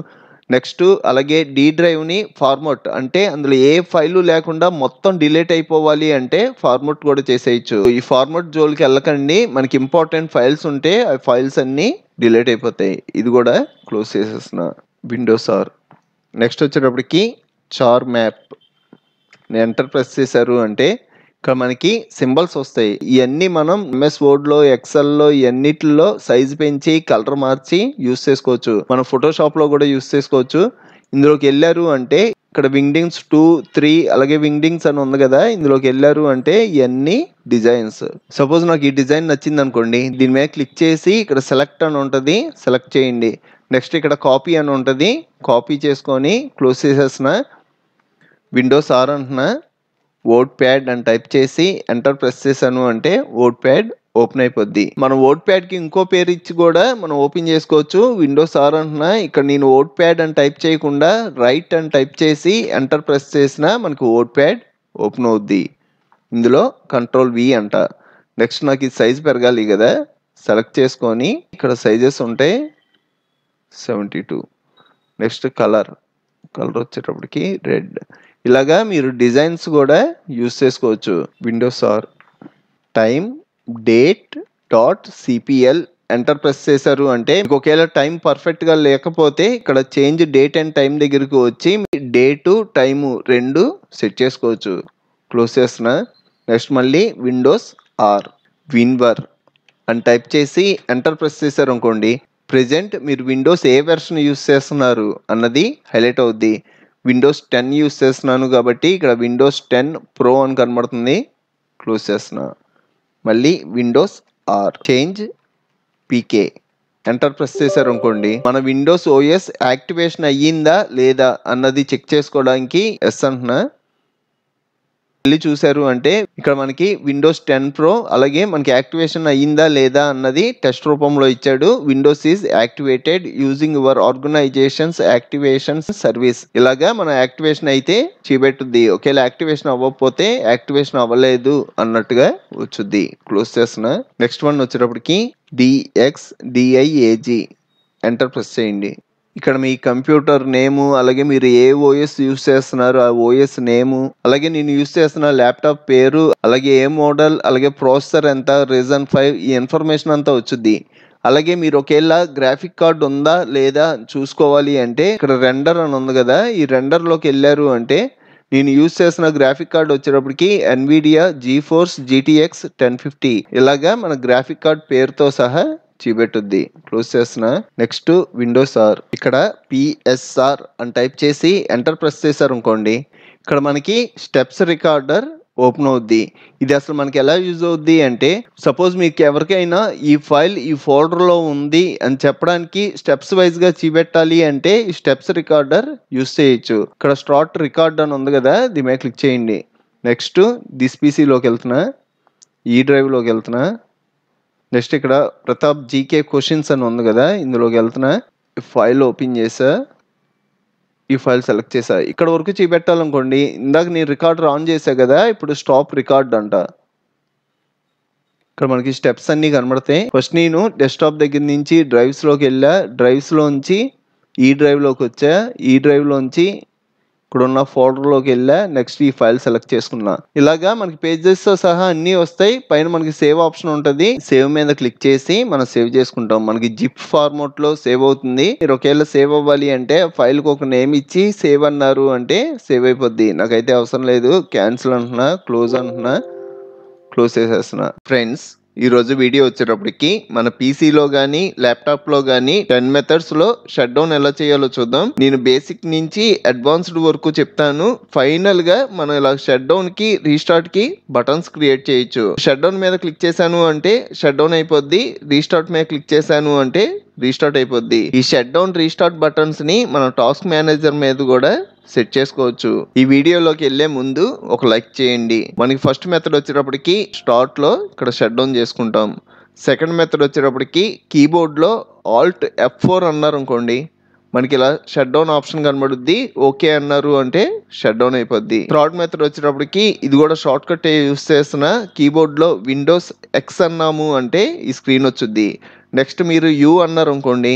నెక్స్ట్ అలాగే డి డ్రైవ్ ని ఫార్మాట్ అంటే అందులో ఏ ఫైలు లేకుండా మొత్తం డిలీట్ అయిపోవాలి అంటే ఫార్మాట్ కూడా చేసేయచ్చు. ఈ ఫార్మాట్ జోలికి వెళ్ళకండి, మనకి ఇంపార్టెంట్ ఫైల్స్ ఉంటే ఆ ఫైల్స్ అన్ని డిలీట్ అయిపోతాయి. ఇది కూడా క్లోజ్ చేసేస్తున్నా. విండోస్ ఆర్ నెక్స్ట్ వచ్చేటప్పటికి చార్ మ్యాప్ ఎంటర్ ప్రెస్ చేశారు అంటే ఇక్కడ మనకి సింబల్స్ వస్తాయి. ఇవన్నీ మనం ఎంఎస్ వర్డ్ లో, ఎక్సెల్ లో, ఇవన్నిటిలో సైజ్ పెంచి కలర్ మార్చి యూస్ చేసుకోవచ్చు. మనం ఫోటోషాప్ లో కూడా యూస్ చేసుకోవచ్చు. ఇందులోకి వెళ్ళారు అంటే ఇక్కడ వింగ్డింగ్స్ 2, 3 అలాగే వింగ్డింగ్స్ అని ఉంది కదా, ఇందులోకి వెళ్ళారు అంటే ఇవన్నీ డిజైన్స్. సపోజ్ నాకు ఈ డిజైన్ నచ్చింది అనుకోండి, దీని మీద క్లిక్ చేసి ఇక్కడ సెలెక్ట్ అని ఉంటుంది, సెలెక్ట్ చేయండి. నెక్స్ట్ ఇక్కడ కాపీ అని ఉంటుంది, కాపీ చేసుకొని క్లోజ్ చేసేసిన. విండోస్ ఆర్ అంటున్నా. వర్డ్ ప్యాడ్ అని టైప్ చేసి ఎంటర్ ప్రెస్ చేశాను అంటే వర్డ్ ప్యాడ్ ఓపెన్ అయిపోద్ది. మనం వర్డ్ ప్యాడ్ కి ఇంకో పేరు ఇచ్చి కూడా మనం ఓపెన్ చేసుకోవచ్చు. విండోస్ ఆర్ అంటున్నా. ఇక్కడ నేను వర్డ్ ప్యాడ్ అని టైప్ చేయకుండా రైట్ అని టైప్ చేసి ఎంటర్ ప్రెస్ చేసినా మనకు వర్డ్ ప్యాడ్ ఓపెన్ అవుద్ది. ఇందులో కంట్రోల్ వి అంట. నెక్స్ట్ నాకు ఈ సైజ్ పెరగాలి కదా, సెలెక్ట్ చేసుకొని ఇక్కడ సైజెస్ ఉంటాయి 72. నెక్స్ట్ కలర్ వచ్చేటప్పటికి రెడ్. ఇలాగా మీరు డిజైన్స్ కూడా యూస్ చేసుకోవచ్చు. Windows R time date dot CPL enter press చేశారు అంటే ఒకవేళ టైం పర్ఫెక్ట్ గా లేకపోతే ఇక్కడ చేంజ్ డేట్ అండ్ టైం దగ్గరికి వచ్చి డేటు టైము 2 సెట్ చేసుకోవచ్చు. క్లోజ్ చేస్తున్నా. నెక్స్ట్ మళ్ళీ విండోస్ ఆర్ విన్వర్ అని టైప్ చేసి ఎంటర్ ప్రెస్ చేశారు అనుకోండి, ప్రెజెంట్ మీరు విండోస్ ఏ వెర్షన్ యూస్ చేస్తున్నారు అన్నది హైలైట్ అవుద్ది. విండోస్ 10 యూస్ చేస్తున్నాను కాబట్టి ఇక్కడ విండోస్ 10 ప్రో అని కనబడుతుంది. క్లోజ్ చేస్తున్నా. మళ్ళీ Windows R change PK enter press చేశారు అనుకోండి, మన విండోస్ ఓఎస్ యాక్టివేషన్ అయ్యిందా లేదా అన్నది చెక్ చేసుకోవడానికి ఎస్ అంటున్నా. వెళ్ళి చూశారు అంటే ఇక్కడ మనకి విండోస్ 10 ప్రో అలాగే మనకి యాక్టివేషన్ అయ్యిందా లేదా అన్నది టెస్ట్ రూపంలో ఇచ్చాడు. Windows is activated using your organisation's activation service. ఇలాగా మన యాక్టివేషన్ అయితే చూపెట్టుద్ది. ఒకవేళ యాక్టివేషన్ అవ్వకపోతే యాక్టివేషన్ అవ్వలేదు అన్నట్టుగా వచ్చుద్ది. క్లోజ్ చేస్తున్నా. నెక్స్ట్ వన్ వచ్చేటప్పటికి DXDIAG ఎంటర్ ప్రెస్ చేయండి. ఇక్కడ మీ కంప్యూటర్ నేము, అలాగే మీరు ఏ ఓఎస్ యూస్ చేస్తున్నారు ఆ ఓఎస్ నేము, అలాగే నేను యూస్ చేస్తున్న ల్యాప్టాప్ పేరు, అలాగే ఏ మోడల్, అలాగే ప్రాసెసర్ ఎంత, రీజన్ 5 ఈ ఇన్ఫర్మేషన్ అంతా వచ్చుద్ది. అలాగే మీరు ఒకేలా గ్రాఫిక్ కార్డ్ ఉందా లేదా చూసుకోవాలి అంటే ఇక్కడ రెండర్ అని ఉంది కదా, ఈ రెండర్లోకి వెళ్ళారు అంటే నేను యూస్ చేసిన గ్రాఫిక్ కార్డ్ వచ్చేటప్పటికి ఎన్విడియా జీఫోర్స్ GTX 1050 ఇలాగా మన గ్రాఫిక్ కార్డ్ పేరుతో సహా చూపెట్టుద్ది. క్లోజ్ చేసిన. నెక్స్ట్ విండోస్ ఆర్, ఇక్కడ PSR అని టైప్ చేసి ఎంటర్ ప్రెస్ చేశారు అనుకోండి, ఇక్కడ మనకి స్టెప్స్ రికార్డర్ ఓపెన్ అవుద్ది. ఇది అసలు మనకి ఎలా యూజ్ అవుద్ది అంటే సపోజ్ మీకు ఎవరికైనా ఈ ఫైల్ ఈ ఫోల్డర్లో ఉంది అని చెప్పడానికి స్టెప్స్ వైజ్గా చూపెట్టాలి అంటే ఈ స్టెప్స్ రికార్డర్ యూజ్ చేయొచ్చు. ఇక్కడ స్టార్ట్ రికార్డ్ అని ఉంది కదా, దీని మీద క్లిక్ చేయండి. నెక్స్ట్ దిస్ పీసీలోకి వెళ్తున్నా, ఈ డ్రైవ్లోకి వెళ్తున్నా. నెక్స్ట్ ఇక్కడ ప్రతాప్ జీకే క్వశ్చన్స్ అని ఉంది కదా, ఇందులోకి వెళ్తున్నా. ఫైల్ ఓపెన్ చేసా, ఈ ఫైల్ సెలెక్ట్ చేసా. ఇక్కడ వరకు చూపెట్టాలనుకోండి, ఇందాక నేను రికార్డర్ ఆన్ చేసా కదా, ఇప్పుడు స్టాప్ రికార్డ్ అంట. ఇక్కడ మనకి స్టెప్స్ అన్నీ కనబడతాయి. ఫస్ట్ నేను డెస్క్టాప్ దగ్గర నుంచి డ్రైవ్స్లోకి వెళ్ళా, డ్రైవ్స్లోంచి ఈ డ్రైవ్లోకి వచ్చా, ఈ డ్రైవ్లోంచి ఇక్కడ ఉన్న ఫోల్డర్లోకి వెళ్ళా. నెక్స్ట్ ఈ ఫైల్ సెలెక్ట్ చేసుకున్నా. ఇలాగా మనకి పేజెస్తో సహా అన్నీ వస్తాయి. పైన మనకి సేవ్ ఆప్షన్ ఉంటుంది, సేవ్ మీద క్లిక్ చేసి మనం సేవ్ చేసుకుంటాం. మనకి జిప్ ఫార్మాట్లో సేవ్ అవుతుంది. మీరు ఒకవేళ సేవ్ అవ్వాలి అంటే ఫైల్కి ఒక నేమ్ ఇచ్చి సేవ్ అన్నారు అంటే సేవ్ అయిపోద్ది. నాకైతే అవసరం లేదు, క్యాన్సిల్ అంటున్నా, క్లోజ్ అంటున్నా, క్లోజ్ చేసేస్తున్నా. ఫ్రెండ్స్, ఈరోజు వీడియో వచ్చేటప్పటికి మన పీసీలో కానీ ల్యాప్టాప్లో కానీ 10 మెథడ్స్లో షట్ డౌన్ ఎలా చేయాలో చూద్దాం. నేను బేసిక్ నుంచి అడ్వాన్స్డ్ వరకు చెప్తాను. ఫైనల్గా మనం ఇలా షట్ డౌన్కి రీస్టార్ట్కి బటన్స్ క్రియేట్ చేయొచ్చు. షట్ డౌన్ మీద క్లిక్ చేశాను అంటే షట్ డౌన్ అయిపోద్ది, రీస్టార్ట్ మీద క్లిక్ చేశాను అంటే రీస్టార్ట్ అయిపోద్ది. ఈ షట్ డౌన్ రీస్టార్ట్ బటన్స్ ని మనం టాస్క్ మేనేజర్ మీద కూడా సెట్ చేసుకోవచ్చు. ఈ వీడియోలోకి వెళ్లే ముందు ఒక లైక్ చేయండి. మనకి ఫస్ట్ మెథడ్ వచ్చేటప్పటికి స్టార్ట్ లో ఇక్కడ షట్ డౌన్ చేసుకుంటాం. సెకండ్ మెథడ్ వచ్చేటప్పటికి కీబోర్డ్ లో Alt F4 అన్నారు అనుకోండి, మనకి ఇలా షట్ డౌన్ ఆప్షన్ కనబడుద్ది. ఓకే అన్నారు అంటే షట్ డౌన్ అయిపోద్ది. థర్డ్ మెథడ్ వచ్చేటప్పటికి ఇది కూడా షార్ట్ కట్ యూస్ చేస్తున్న, కీబోర్డ్ లో Windows X అన్నాము అంటే ఈ స్క్రీన్ వచ్చుద్ది. నెక్స్ట్ మీరు U అన్నారు అనుకోండి,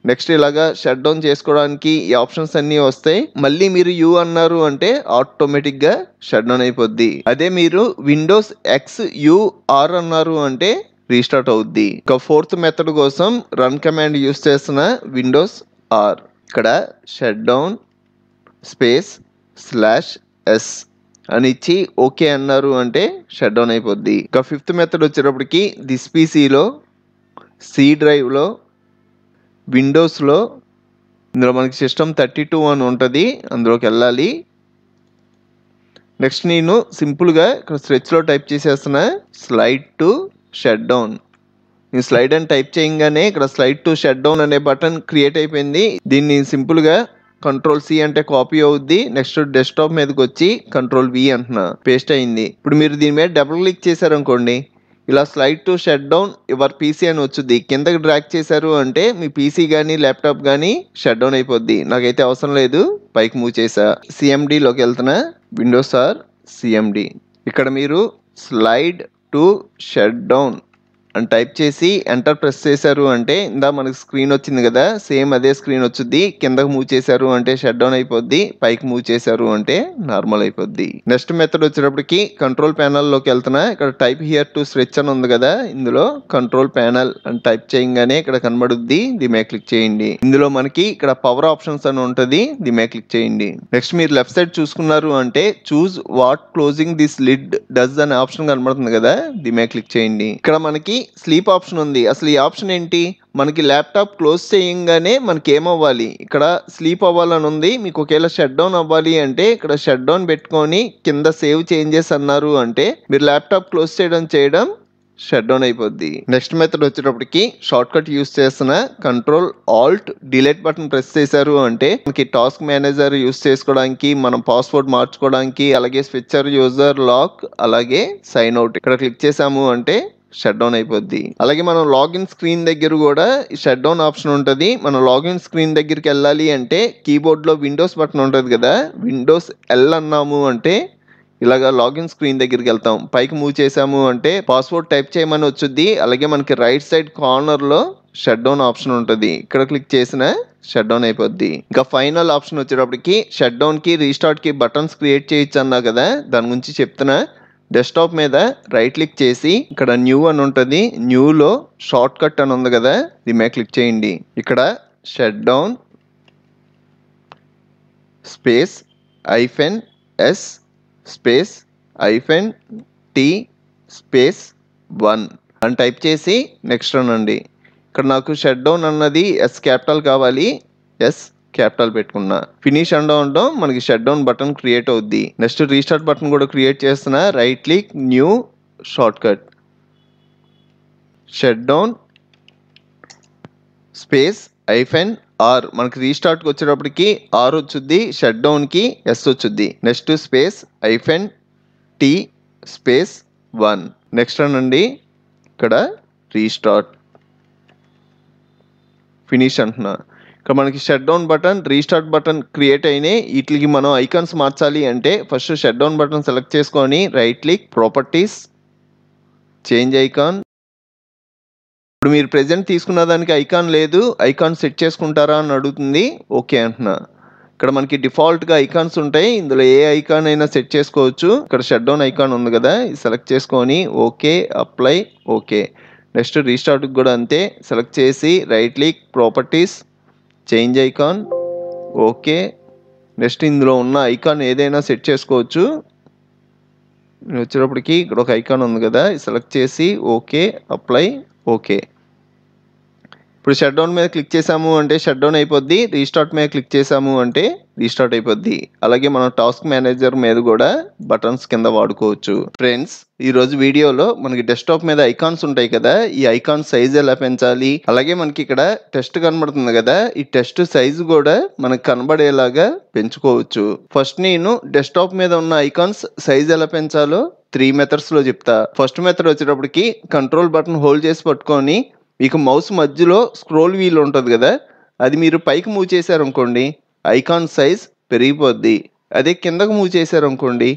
నెక్స్ట్ ఇలాగా షట్ డౌన్ చేసుకోవడానికి ఈ ఆప్షన్స్ అన్నీ వస్తాయి. మళ్ళీ మీరు U అన్నారు అంటే ఆటోమేటిక్గా షట్ డౌన్ అయిపోద్ది. అదే మీరు Windows XUR అన్నారు అంటే రీస్టార్ట్ అవుద్ది. ఇక ఫోర్త్ మెథడ్ కోసం రన్ కమాండ్ యూస్ చేస్తున్న Windows R, ఇక్కడ షట్ డౌన్ /S అని ఇచ్చి ఓకే అన్నారు అంటే షట్ డౌన్ అయిపోద్ది. ఇక ఫిఫ్త్ మెథడ్ వచ్చేటప్పటికి దిస్ పీసీలో C డ్రైవ్లో విండోస్లో ఇందులో మనకి సిస్టమ్ 32 అని ఉంటుంది, అందులోకి వెళ్ళాలి. నెక్స్ట్ నేను సింపుల్గా ఇక్కడ స్ట్రెచ్లో టైప్ చేసేస్తున్నా స్లైడ్ టు షట్ డౌన్. నేను స్లైడ్ అని టైప్ చేయగానే ఇక్కడ స్లైడ్ టు షట్ డౌన్ అనే బటన్ క్రియేట్ అయిపోయింది. దీన్ని సింపుల్గా Ctrl+C అంటే కాపీ అవుద్ది. నెక్స్ట్ డెస్క్టాప్ మీదకి వచ్చి Ctrl+V అంటున్నా, పేస్ట్ అయింది. ఇప్పుడు మీరు దీని మీద డబుల్ క్లిక్ చేశారనుకోండి, ఇలా slide to shut down your PC అని వచ్చింది. కిందకి డ్రాగ్ చేశారు అంటే మీ పీసీ కానీ ల్యాప్టాప్ కానీ షట్ డౌన్ అయిపోద్ది. నాకైతే అవసరం లేదు, పైకి మూవ్ చేసా. CMDలోకి వెళ్తున్నా, Windows R CMD. ఇక్కడ మీరు స్లైడ్ టు షట్ డౌన్ అని టైప్ చేసి ఎంటర్ ప్రెస్ చేశారు అంటే ఇందా మనకి స్క్రీన్ వచ్చింది కదా, సేమ్ అదే స్క్రీన్ వచ్చింది. కిందకు మూవ్ చేశారు అంటే షట్ డౌన్ అయిపోద్ది, పైకి మూవ్ చేశారు అంటే నార్మల్ అయిపోద్ది. నెక్స్ట్ మెథడ్ వచ్చేటప్పటికి కంట్రోల్ ప్యానల్లోకి వెళ్తున్నా, ఇక్కడ టైప్ హియర్ టు స్విచ్ అని ఉంది కదా, ఇందులో కంట్రోల్ ప్యానల్ అని టైప్ చేయగానే ఇక్కడ కనబడుద్ది, దీని మీద క్లిక్ చేయండి. ఇందులో మనకి ఇక్కడ పవర్ ఆప్షన్స్ అని ఉంటుంది, దీని మీద క్లిక్ చేయండి. నెక్స్ట్ మీరు లెఫ్ట్ సైడ్ చూసుకున్నారు అంటే choose what closing this lid does అనే ఆప్షన్ కనబడుతుంది కదా, దీని మీద క్లిక్ చేయండి. ఇక్కడ మనకి స్లీప్ ఆప్షన్ ఉంది. అసలు ఈ ఆప్షన్ ఏంటి, మనకి ల్యాప్టాప్ క్లోజ్ చేయంగానే మనకి ఏమవ్వాలి, ఇక్కడ స్లీప్ అవ్వాలని ఉంది. మీకు ఒకవేళ షట్ డౌన్ అవ్వాలి అంటే ఇక్కడ షట్ డౌన్ పెట్టుకొని కింద సేవ్ చేంజెస్ అన్నారు అంటే మీరు ల్యాప్టాప్ క్లోజ్ చేయడం షట్ డౌన్ అయిపోద్ది. నెక్స్ట్ మెథడ్ వచ్చేటప్పటికి షార్ట్ కట్ యూస్ చేస్తున్న Ctrl+Alt+Delete బటన్ ప్రెస్ చేశారు అంటే మనకి టాస్క్ మేనేజర్ యూస్ చేసుకోవడానికి, మనం పాస్వర్డ్ మార్చుకోవడానికి, అలాగే స్విచ్చర్ యూజర్ లాక్, అలాగే సైన్ అవుట్ ఇక్కడ క్లిక్ చేసాము అంటే షట్ డౌన్ అయిపోద్ది. అలాగే మనం లాగిన్ స్క్రీన్ దగ్గర కూడా షట్ డౌన్ ఆప్షన్ ఉంటుంది. మనం లాగిన్ స్క్రీన్ దగ్గరికి వెళ్ళాలి అంటే కీబోర్డ్లో విండోస్ బటన్ ఉంటుంది కదా, Windows L అన్నాము అంటే ఇలాగా లాగిన్ స్క్రీన్ దగ్గరికి వెళ్తాం. పైకి మూవ్ చేసాము అంటే పాస్వర్డ్ టైప్ చేయమని వచ్చుద్ది. అలాగే మనకి రైట్ సైడ్ కార్నర్లో షట్ డౌన్ ఆప్షన్ ఉంటుంది. ఇక్కడ క్లిక్ చేసిన షట్ డౌన్ అయిపోద్ది. ఇంకా ఫైనల్ ఆప్షన్ వచ్చేటప్పటికి షట్ డౌన్ కి రీస్టార్ట్ కి బటన్స్ క్రియేట్ చేయొచ్చు అన్నా కదా, దాని గురించి చెప్తున్నా. డెస్క్టాప్ మీద రైట్ క్లిక్ చేసి ఇక్కడ న్యూ అని ఉంటుంది. న్యూలో షార్ట్ కట్ అని ఉంది కదా, దీని మీద క్లిక్ చేయండి. ఇక్కడ shut down space -s space -t space 1 అని టైప్ చేసి నెక్స్ట్ అనండి. ఇక్కడ నాకు షట్ డౌన్ అన్నది S క్యాపిటల్ కావాలి, S క్యాపిటల్ పెట్టుకున్నా. ఫినిష్ అనడం మనకి షట్ డౌన్ బటన్ క్రియేట్ అవుద్ది. నెక్స్ట్ రీస్టార్ట్ బటన్ కూడా క్రియేట్ చేస్తున్నా. Right click, new, shortcut, shut down space -r. మనకి రీస్టార్ట్కి వచ్చేటప్పటికి R వచ్చుద్ది, షట్ డౌన్కి S వచ్చుద్ది. Next space -t space 1 next అనండి. ఇక్కడ రీస్టార్ట్, ఫినిష్ అంటున్నా. ఇక్కడ మనకి shut down button, restart button create అయినాయి. వీటికి మనం ఐకాన్స్ మార్చాలి అంటే first shut down button select చేసుకొని right click, properties, change icon. ఇప్పుడు మీరు ప్రెజెంట్ తీసుకున్న దానికి ఐకాన్ లేదు, ఐకాన్ సెట్ చేసుకుంటారా అని అడుగుతుంది. ఓకే అంటున్నా. ఇక్కడ మనకి డిఫాల్ట్గా ఐకాన్స్ ఉంటాయి, ఇందులో ఏ ఐకాన్ అయినా సెట్ చేసుకోవచ్చు. ఇక్కడ షట్ డౌన్ ఐకాన్ ఉంది కదా, ఇది సెలెక్ట్ చేసుకొని ఓకే, అప్లై, ఓకే. నెక్స్ట్ రీస్టార్ట్కి కూడా అంతే, సెలెక్ట్ చేసి right click, properties, change icon, okay. Next ఇందులో ఉన్న ఐకాన్ ఏదైనా సెట్ చేసుకోవచ్చు. వచ్చేటప్పటికి ఇక్కడ ఒక ఐకాన్ ఉంది కదా, సెలెక్ట్ చేసి ఓకే, అప్లై, ఓకే. ఇప్పుడు షట్ డౌన్ మీద క్లిక్ చేసాము అంటే షట్ డౌన్ అయిపోద్ది, రీస్టార్ట్ మీద క్లిక్ చేసాము అంటే రీస్టార్ట్ అయిపోద్ది. అలాగే మనం టాస్క్ మేనేజర్ మీద కూడా బటన్స్ కింద వాడుకోవచ్చు. ఫ్రెండ్స్, ఈరోజు వీడియోలో మనకి డెస్క్టాప్ మీద ఐకాన్స్ ఉంటాయి కదా, ఈ ఐకాన్ సైజ్ ఎలా పెంచాలి, అలాగే మనకి ఇక్కడ టెస్ట్ కనబడుతుంది కదా, ఈ టెస్ట్ సైజు కూడా మనకు కనబడేలాగా పెంచుకోవచ్చు. ఫస్ట్ నేను డెస్క్టాప్ మీద ఉన్న ఐకాన్స్ సైజ్ ఎలా పెంచాలో 3 మెథడ్స్లో చెప్తా. ఫస్ట్ మెథడ్ వచ్చేటప్పటికి కంట్రోల్ బటన్ హోల్డ్ చేసి పట్టుకొని మీకు మౌస్ మధ్యలో స్క్రోల్ వీల్ ఉంటుంది కదా, అది మీరు పైకి మూవ్ చేశారనుకోండి ఐకాన్ సైజ్ పెరిగిపోద్ది. అదే కిందకు మూవ్ చేశారనుకోండి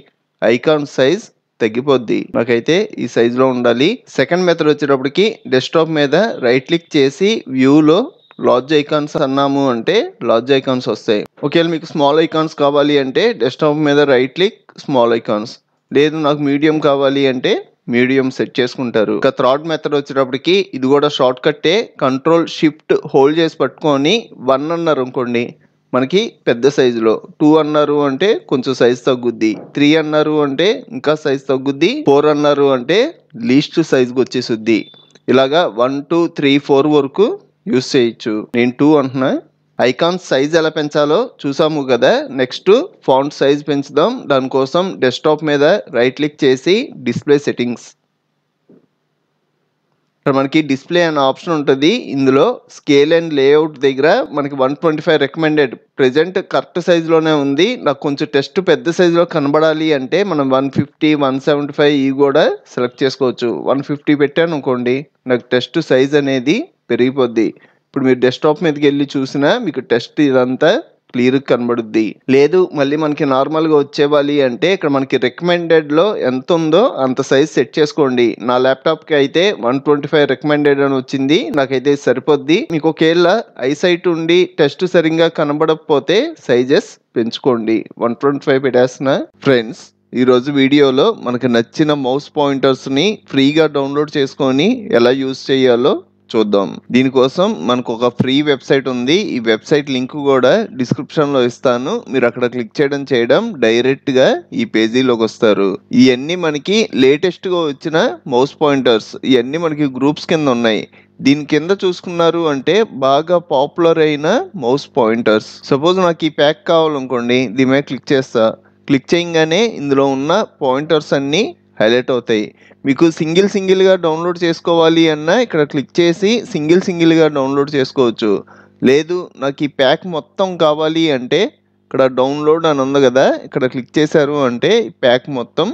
ఐకాన్ సైజ్ తగ్గిపోద్ది. నాకైతే ఈ సైజులో ఉండాలి. సెకండ్ మెథడ్ వచ్చేటప్పటికి డెస్క్టాప్ మీద రైట్ క్లిక్ చేసి వ్యూలో లార్జ్ ఐకాన్స్ అన్నాము అంటే లార్జ్ ఐకాన్స్ వస్తాయి. ఒకవేళ మీకు స్మాల్ ఐకాన్స్ కావాలి అంటే డెస్క్టాప్ మీద రైట్ క్లిక్, స్మాల్ ఐకాన్స్. లేదు నాకు మీడియం కావాలి అంటే మీడియం సెట్ చేసుకుంటారు. ఇక థర్డ్ మెథడ్ వచ్చేటప్పటికి ఇది కూడా షార్ట్ కట్టే, కంట్రోల్ షిఫ్ట్ హోల్డ్ చేసి పట్టుకొని 1 అన్నారు అనుకోండి మనకి పెద్ద సైజులో, 2 అన్నారు అంటే కొంచెం సైజ్ తగ్గుద్ది, 3 అన్నారు అంటే ఇంకా సైజ్ తగ్గుద్ది, 4 అన్నారు అంటే లీస్ట్ సైజ్కి వచ్చేసుద్ది. ఇలాగా 1, 2, 3, 4 వరకు యూస్ చేయొచ్చు. నేను 2 అంటున్నా. ఐకాన్ సైజ్ ఎలా పెంచాలో చూసాము కదా, నెక్స్ట్ ఫాంట్ సైజ్ పెంచుదాం. దానికోసం డెస్క్టాప్ మీద రైట్ క్లిక్ చేసి డిస్ప్లే సెట్టింగ్స్, ఇక్కడ మనకి డిస్ప్లే అనే ఆప్షన్ ఉంటుంది. ఇందులో స్కేల్ అండ్ లేఅవుట్ దగ్గర మనకి 125 రికమెండెడ్, ప్రెజెంట్ కరెక్ట్ సైజులోనే ఉంది. నాకు కొంచెం టెస్ట్ పెద్ద సైజులో కనబడాలి అంటే మనం 150, 175 ఇవి కూడా సెలెక్ట్ చేసుకోవచ్చు. 150 పెట్టాను అనుకోండి నాకు టెస్ట్ సైజ్ అనేది పెరిగిపోద్ది. ఇప్పుడు మీరు డెస్క్టాప్ మీదకి వెళ్ళి చూసినా మీకు టెస్ట్ ఇదంతా క్లియర్గా కనబడుద్ది. లేదు మళ్ళీ మనకి నార్మల్గా వచ్చేవాలి అంటే ఇక్కడ మనకి రికమెండెడ్లో ఎంత ఉందో అంత సైజ్ సెట్ చేసుకోండి. నా ల్యాప్టాప్కి అయితే 125 రికమెండెడ్ అని వచ్చింది, నాకైతే సరిపోద్ది. మీకు ఒకవేళ ఐసైట్ ఉండి టెస్ట్ సరిగ్గా కనబడకపోతే సైజెస్ పెంచుకోండి. 125 పెట్టేస్తున్నా. ఫ్రెండ్స్, ఈరోజు వీడియోలో మనకు నచ్చిన మౌస్ పాయింటర్స్ని ఫ్రీగా డౌన్లోడ్ చేసుకొని ఎలా యూజ్ చేయాలో చూద్దాం. దీనికోసం మనకు ఒక ఫ్రీ వెబ్సైట్ ఉంది. ఈ వెబ్సైట్ లింక్ కూడా డిస్క్రిప్షన్లో ఇస్తాను. మీరు అక్కడ క్లిక్ చేయడం డైరెక్ట్గా ఈ పేజీలోకి వస్తారు. ఇవన్నీ మనకి లేటెస్ట్గా వచ్చిన మౌస్ పాయింటర్స్, ఇవన్నీ మనకి గ్రూప్స్ కింద ఉన్నాయి. దీని కింద చూసుకున్నారు అంటే బాగా పాపులర్ అయిన మౌస్ పాయింటర్స్. సపోజ్ నాకు ఈ ప్యాక్ కావాలనుకోండి, దీని మీద క్లిక్ చేస్తా. క్లిక్ చేయగానే ఇందులో ఉన్న పాయింటర్స్ అన్నీ హైలైట్ అవుతాయి. మీకు సింగిల్గా డౌన్లోడ్ చేసుకోవాలి అన్నా ఇక్కడ క్లిక్ చేసి సింగిల్గా డౌన్లోడ్ చేసుకోవచ్చు. లేదు నాకు ఈ ప్యాక్ మొత్తం కావాలి అంటే ఇక్కడ డౌన్లోడ్ అని ఉంది కదా, ఇక్కడ క్లిక్ చేశారు అంటే ఈ ప్యాక్ మొత్తం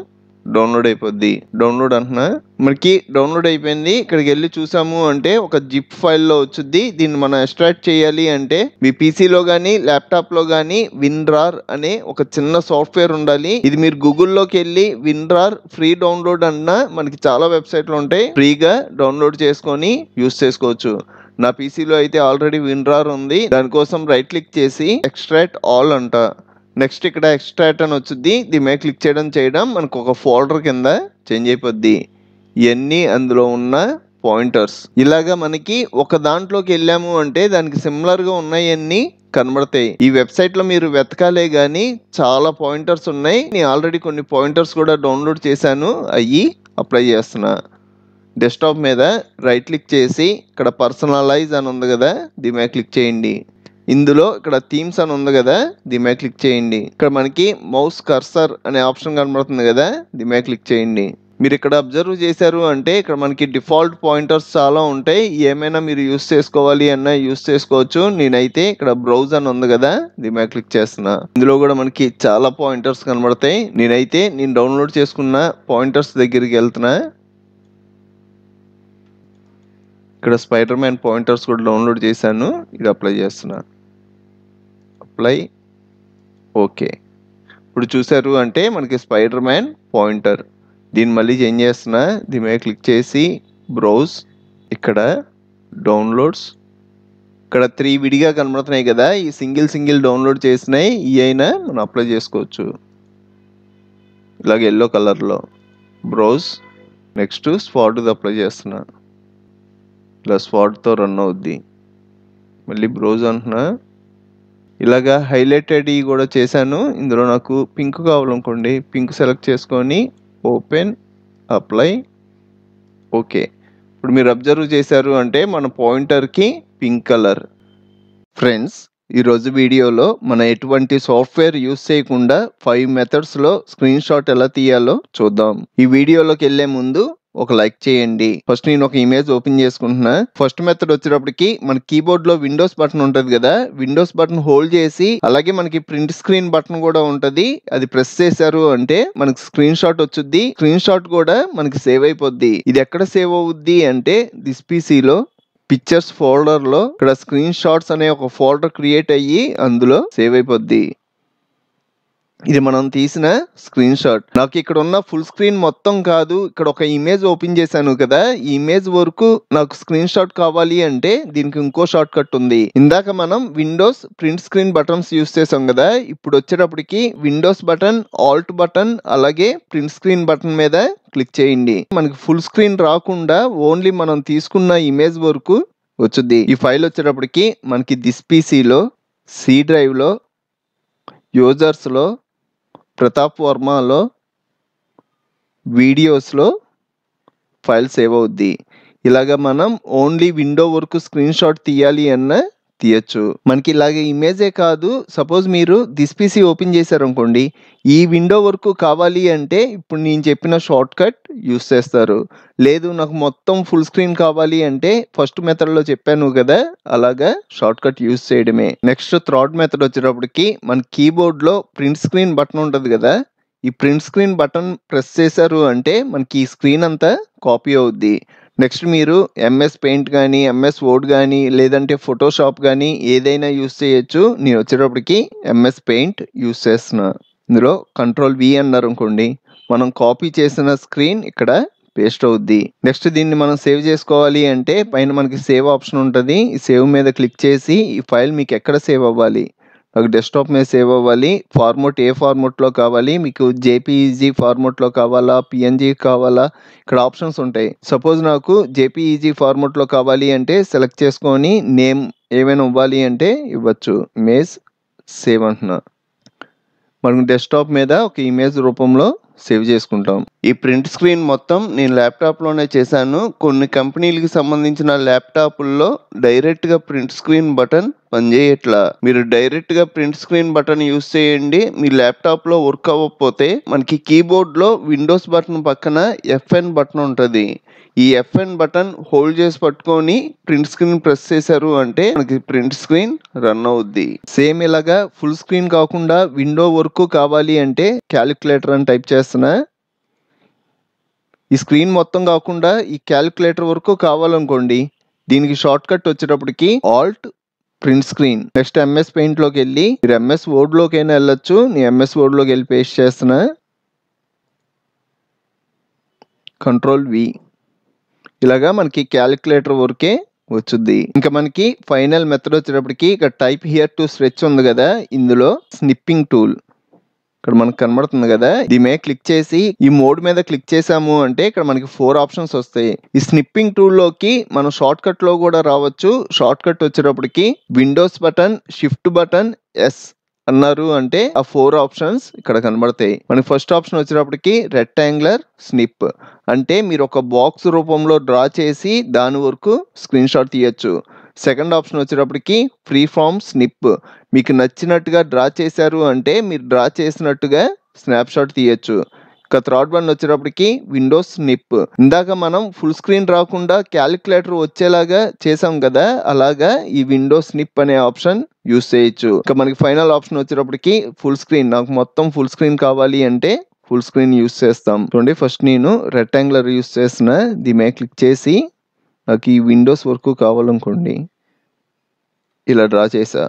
డౌన్లోడ్ అయిపోద్ది. డౌన్లోడ్ అంటున్నా, మనకి డౌన్లోడ్ అయిపోయింది. ఇక్కడికి వెళ్ళి చూసాము అంటే ఒక జిప్ ఫైల్లో వచ్చుద్ది. దీన్ని మనం ఎక్స్ట్రాక్ట్ చేయాలి అంటే మీ పీసీలో కానీ ల్యాప్టాప్లో కానీ విన్రార్ అనే ఒక చిన్న సాఫ్ట్వేర్ ఉండాలి. ఇది మీరు గూగుల్లోకి వెళ్ళి విన్రార్ ఫ్రీ డౌన్లోడ్ అన్నా మనకి చాలా వెబ్సైట్లు ఉంటాయి, ఫ్రీగా డౌన్లోడ్ చేసుకొని యూస్ చేసుకోవచ్చు. నా పీసీలో అయితే ఆల్రెడీ WinRAR ఉంది. దానికోసం రైట్ క్లిక్ చేసి ఎక్స్ట్రాక్ట్ ఆల్ అంట. నెక్స్ట్ ఇక్కడ ఎక్స్ట్రాక్ట్ అని వచ్చింది. దీని మీద క్లిక్ చేయడం మనకు ఒక ఫోల్డర్ కింద చేంజ్ అయిపోద్ది. ఇవన్నీ అందులో ఉన్న పాయింటర్స్. ఇలాగా మనకి ఒక దాంట్లోకి వెళ్ళాము అంటే దానికి సిమిలర్గా ఉన్నాయన్నీ కనబడతాయి. ఈ వెబ్సైట్లో మీరు వెతకాలే కానీ చాలా పాయింటర్స్ ఉన్నాయి. నేను ఆల్రెడీ కొన్ని పాయింటర్స్ కూడా డౌన్లోడ్ చేశాను. అవి అప్లై చేస్తున్నా. డెస్క్టాప్ మీద రైట్ క్లిక్ చేసి ఇక్కడ పర్సనలైజ్ అని ఉంది కదా, దీని మీద క్లిక్ చేయండి. ఇందులో ఇక్కడ థీమ్స్ అని ఉంది కదా, దీని మీద క్లిక్ చేయండి. ఇక్కడ మనకి మౌస్ కర్సర్ అనే ఆప్షన్ కనబడుతుంది కదా, దీని మీద క్లిక్ చేయండి. మీరు ఇక్కడ అబ్జర్వ్ చేశారు అంటే ఇక్కడ మనకి డిఫాల్ట్ పాయింటర్స్ చాలా ఉంటాయి. ఏమైనా మీరు యూస్ చేసుకోవాలి అన్నా యూస్ చేసుకోవచ్చు. నేనైతే ఇక్కడ బ్రౌజ్ అని ఉంది కదా, దీని మీద క్లిక్ చేస్తున్నా. ఇందులో కూడా మనకి చాలా పాయింటర్స్ కనబడతాయి. నేను డౌన్లోడ్ చేసుకున్న పాయింటర్స్ దగ్గరికి వెళ్తున్నా. ఇక్కడ స్పైడర్ మ్యాన్ పాయింటర్స్ కూడా డౌన్లోడ్ చేశాను. ఇది అప్లై చేస్తున్నా. Apply, okay. ఇప్పుడు చూసారు అంటే మనకి స్పైడర్ మ్యాన్ పాయింటర్. దీన్ని మళ్ళీ చేంజ్ చేస్తున్నా. దీని మీద క్లిక్ చేసి బ్రౌజ్, ఇక్కడ డౌన్లోడ్స్, ఇక్కడ 3 విడిగా కనబడుతున్నాయి కదా, ఈ సింగిల్ డౌన్లోడ్ చేసినాయి. ఈ అయినా మనం అప్లై చేసుకోవచ్చు. ఇలాగ ఎల్లో కలర్లో బ్రౌజ్. నెక్స్ట్ స్పాట్ది అప్లై చేస్తున్నా. ఇలా స్పాట్తో రన్ అవుద్ది. మళ్ళీ బ్రౌజ్ అంటున్నా. ఇలాగా హైలైటెడ్ కూడా చేశాను. ఇందులో నాకు పింక్ కావాలనుకోండి, పింక్ సెలెక్ట్ చేసుకొని ఓపెన్, అప్లై, ఓకే. ఇప్పుడు మీరు అబ్జర్వ్ చేశారు అంటే మన పాయింటర్కి పింక్ కలర్. ఫ్రెండ్స్, ఈరోజు వీడియోలో మనం ఎటువంటి సాఫ్ట్వేర్ యూస్ చేయకుండా 5 మెథడ్స్లో స్క్రీన్ షాట్ ఎలా తీయాలో చూద్దాం. ఈ వీడియోలోకి వెళ్ళే ముందు ఒక లైక్ చేయండి. ఫస్ట్ నేను ఒక ఇమేజ్ ఓపెన్ చేసుకుంటున్నా. ఫస్ట్ మెథడ్ వచ్చేటప్పటికి మన కీబోర్డ్ లో విండోస్ బటన్ ఉంటది కదా, విండోస్ బటన్ హోల్డ్ చేసి అలాగే మనకి ప్రింట్ స్క్రీన్ బటన్ కూడా ఉంటది, అది ప్రెస్ చేశారు అంటే మనకి స్క్రీన్ షాట్ వచ్చుద్ది. స్క్రీన్ షాట్ కూడా మనకి సేవ్ అయిపోద్ది. ఇది ఎక్కడ సేవ్ అవుద్ది అంటే దిస్ పీసీలో పిక్చర్స్ ఫోల్డర్ లో ఇక్కడ స్క్రీన్ షాట్స్ అనే ఒక ఫోల్డర్ క్రియేట్ అయ్యి అందులో సేవ్ అయిపోద్ది. ఇది మనం తీసిన స్క్రీన్ షాట్. నాకు ఇక్కడ ఉన్న ఫుల్ స్క్రీన్ మొత్తం కాదు, ఇక్కడ ఒక ఇమేజ్ ఓపెన్ చేశాను కదా, ఈ ఇమేజ్ వరకు నాకు స్క్రీన్ షాట్ కావాలి అంటే దీనికి ఇంకో షార్ట్ కట్ ఉంది. ఇందాక మనం Windows print screen buttons use చేసాం కదా, ఇప్పుడు వచ్చేటప్పటికి విండోస్ బటన్, ఆల్ట్ బటన్ అలాగే ప్రింట్ స్క్రీన్ బటన్ మీద క్లిక్ చేయండి. మనకి ఫుల్ స్క్రీన్ రాకుండా ఓన్లీ మనం తీసుకున్న ఇమేజ్ వరకు వచ్చుద్ది. ఈ ఫైల్ వచ్చేటప్పటికి మనకి దిస్ పీసీలో సి డ్రైవ్లో యూజర్స్లో ప్రతాప్ వర్మలో వీడియోస్లో ఫైల్ సేవ్ అవుద్ది. ఇలాగ మనం ఓన్లీ విండో వరకు స్క్రీన్ షాట్ తీయాలి అన్న తీయచ్చు. మనకి ఇలాగ ఇమేజే కాదు, సపోజ్ మీరు దిస్ పీసీ ఓపెన్ చేశారు అనుకోండి, ఈ విండో వరకు కావాలి అంటే ఇప్పుడు నేను చెప్పిన షార్ట్ కట్ యూస్ చేస్తారు. లేదు నాకు మొత్తం ఫుల్ స్క్రీన్ కావాలి అంటే ఫస్ట్ మెథడ్లో చెప్పాను కదా, అలాగా షార్ట్ కట్ యూస్ చేయడమే. నెక్స్ట్ థర్డ్ మెథడ్ వచ్చేటప్పటికి మన కీబోర్డ్లో ప్రింట్ స్క్రీన్ బటన్ ఉంటుంది కదా, ఈ ప్రింట్ స్క్రీన్ బటన్ ప్రెస్ చేశారు అంటే మనకి ఈ స్క్రీన్ అంతా కాపీ అవుద్ది. నెక్స్ట్ మీరు ఎంఎస్ పెయింట్ కానీ, ఎంఎస్ వర్డ్ కానీ, లేదంటే ఫోటోషాప్ కానీ ఏదైనా యూస్ చేయొచ్చు. నేను వచ్చేటప్పటికి ఎంఎస్ పెయింట్ యూస్ చేస్తున్నా. ఇందులో కంట్రోల్-V అన్నారు అనుకోండి, మనం కాపీ చేసిన స్క్రీన్ ఇక్కడ పేస్ట్ అవుద్ది. నెక్స్ట్ దీన్ని మనం సేవ్ చేసుకోవాలి అంటే పైన మనకి సేవ్ ఆప్షన్ ఉంటుంది. ఈ సేవ్ మీద క్లిక్ చేసి ఈ ఫైల్ మీకు ఎక్కడ సేవ్ అవ్వాలి, నాకు డెస్క్టాప్ మీద సేవ్ అవ్వాలి. ఫార్మాట్ ఏ ఫార్మాట్లో కావాలి, మీకు జేపీఈజీ ఫార్మాట్లో కావాలా, పిఎన్జీ కావాలా, ఇక్కడ ఆప్షన్స్ ఉంటాయి. సపోజ్ నాకు జేపీఈజీ ఫార్మాట్లో కావాలి అంటే సెలెక్ట్ చేసుకొని నేమ్ ఏమైనా ఇవ్వాలి అంటే ఇవ్వచ్చు. ఇమేజ్ సేవ్ అంటున్నా. మనం డెస్క్టాప్ మీద ఒక ఇమేజ్ రూపంలో సేవ్ చేసుకుంటాం. ఈ ప్రింట్ స్క్రీన్ మొత్తం నేను ల్యాప్టాప్లోనే చేశాను. కొన్ని కంపెనీలకు సంబంధించిన ల్యాప్టాప్ల్లో డైరెక్ట్గా ప్రింట్ స్క్రీన్ బటన్ పనిచేయట్లా. మీరు డైరెక్ట్గా ప్రింట్ స్క్రీన్ బటన్ యూస్ చేయండి. మీ ల్యాప్టాప్లో వర్క్ అవ్వకపోతే మనకి కీబోర్డ్లో విండోస్ బటన్ పక్కన FN బటన్ ఉంటుంది. ఈ FN బటన్ హోల్డ్ చేసి పట్టుకొని ప్రింట్ స్క్రీన్ ప్రెస్ చేశారు అంటే మనకి ప్రింట్ స్క్రీన్ రన్ అవుద్ది. సేమ్ ఇలాగా ఫుల్ స్క్రీన్ కాకుండా విండో వరకు కావాలి అంటే క్యాలిక్యులేటర్ అని టైప్ చేస్తున్నా. ఈ స్క్రీన్ మొత్తం కాకుండా ఈ క్యాలిక్యులేటర్ వరకు కావాలనుకోండి, దీనికి షార్ట్ కట్ వచ్చేటప్పటికి Alt print screen. Next MS paint లోకి వెళ్ళి మీరు ఎంఎస్ వర్డ్ లోకి అయినా వెళ్ళొచ్చు. నేను ఎంఎస్ వర్డ్ లోకి వెళ్ళి పేస్ట్ చేస్తున్నా. కంట్రోల్-V. ఇలాగా మనకి క్యాలిక్యులేటర్ వరకే వచ్చుద్ది. ఇంకా మనకి ఫైనల్ మెథడ్ వచ్చేటప్పటికి ఇక్కడ టైప్ హియర్ టు స్ట్రెచ్ ఉంది కదా, ఇందులో స్నిప్పింగ్ టూల్ ఇక్కడ మనకు కనబడుతుంది కదా, దీని మీద క్లిక్ చేసి ఈ మోడ్ మీద క్లిక్ చేసాము అంటే ఇక్కడ మనకి 4 ఆప్షన్స్ వస్తాయి. ఈ స్నిప్పింగ్ టూల్ లోకి మనం షార్ట్ కట్ లో కూడా రావచ్చు. షార్ట్ కట్ వచ్చేటప్పటికి Windows button, shift button, S అన్నారు అంటే ఆ 4 ఆప్షన్స్ ఇక్కడ కనబడతాయి. మనకి ఫస్ట్ ఆప్షన్ వచ్చేటప్పటికి రెక్టాంగులర్ స్నిప్, అంటే మీరు ఒక బాక్స్ రూపంలో డ్రా చేసి దాని వరకు స్క్రీన్ షాట్ తీయచ్చు. సెకండ్ ఆప్షన్ వచ్చేటప్పటికి ఫ్రీ ఫామ్ స్నిప్, మీకు నచ్చినట్టుగా డ్రా చేశారు అంటే మీరు డ్రా చేసినట్టుగా స్నాప్ షాట్ తీయచ్చు. ఇక థర్డ్ వన్ వచ్చేటప్పటికి విండోస్ స్నిప్, ఇందాక మనం ఫుల్ స్క్రీన్ రాకుండా క్యాలిక్యులేటర్ వచ్చేలాగా చేసాం కదా, అలాగా ఈ విండోస్ స్నిప్ అనే ఆప్షన్ యూస్ చేయొచ్చు. ఇక మనకి ఫైనల్ ఆప్షన్ వచ్చేటప్పటికి ఫుల్ స్క్రీన్, నాకు మొత్తం ఫుల్ స్క్రీన్ కావాలి అంటే ఫుల్ స్క్రీన్ యూస్ చేస్తాం. చూడండి, ఫస్ట్ నేను రెక్టాంగులర్ యూస్ చేసిన, దీని మీద క్లిక్ చేసి నాకు ఈ విండోస్ వరకు కావాలనుకోండి ఇలా డ్రా చేసా.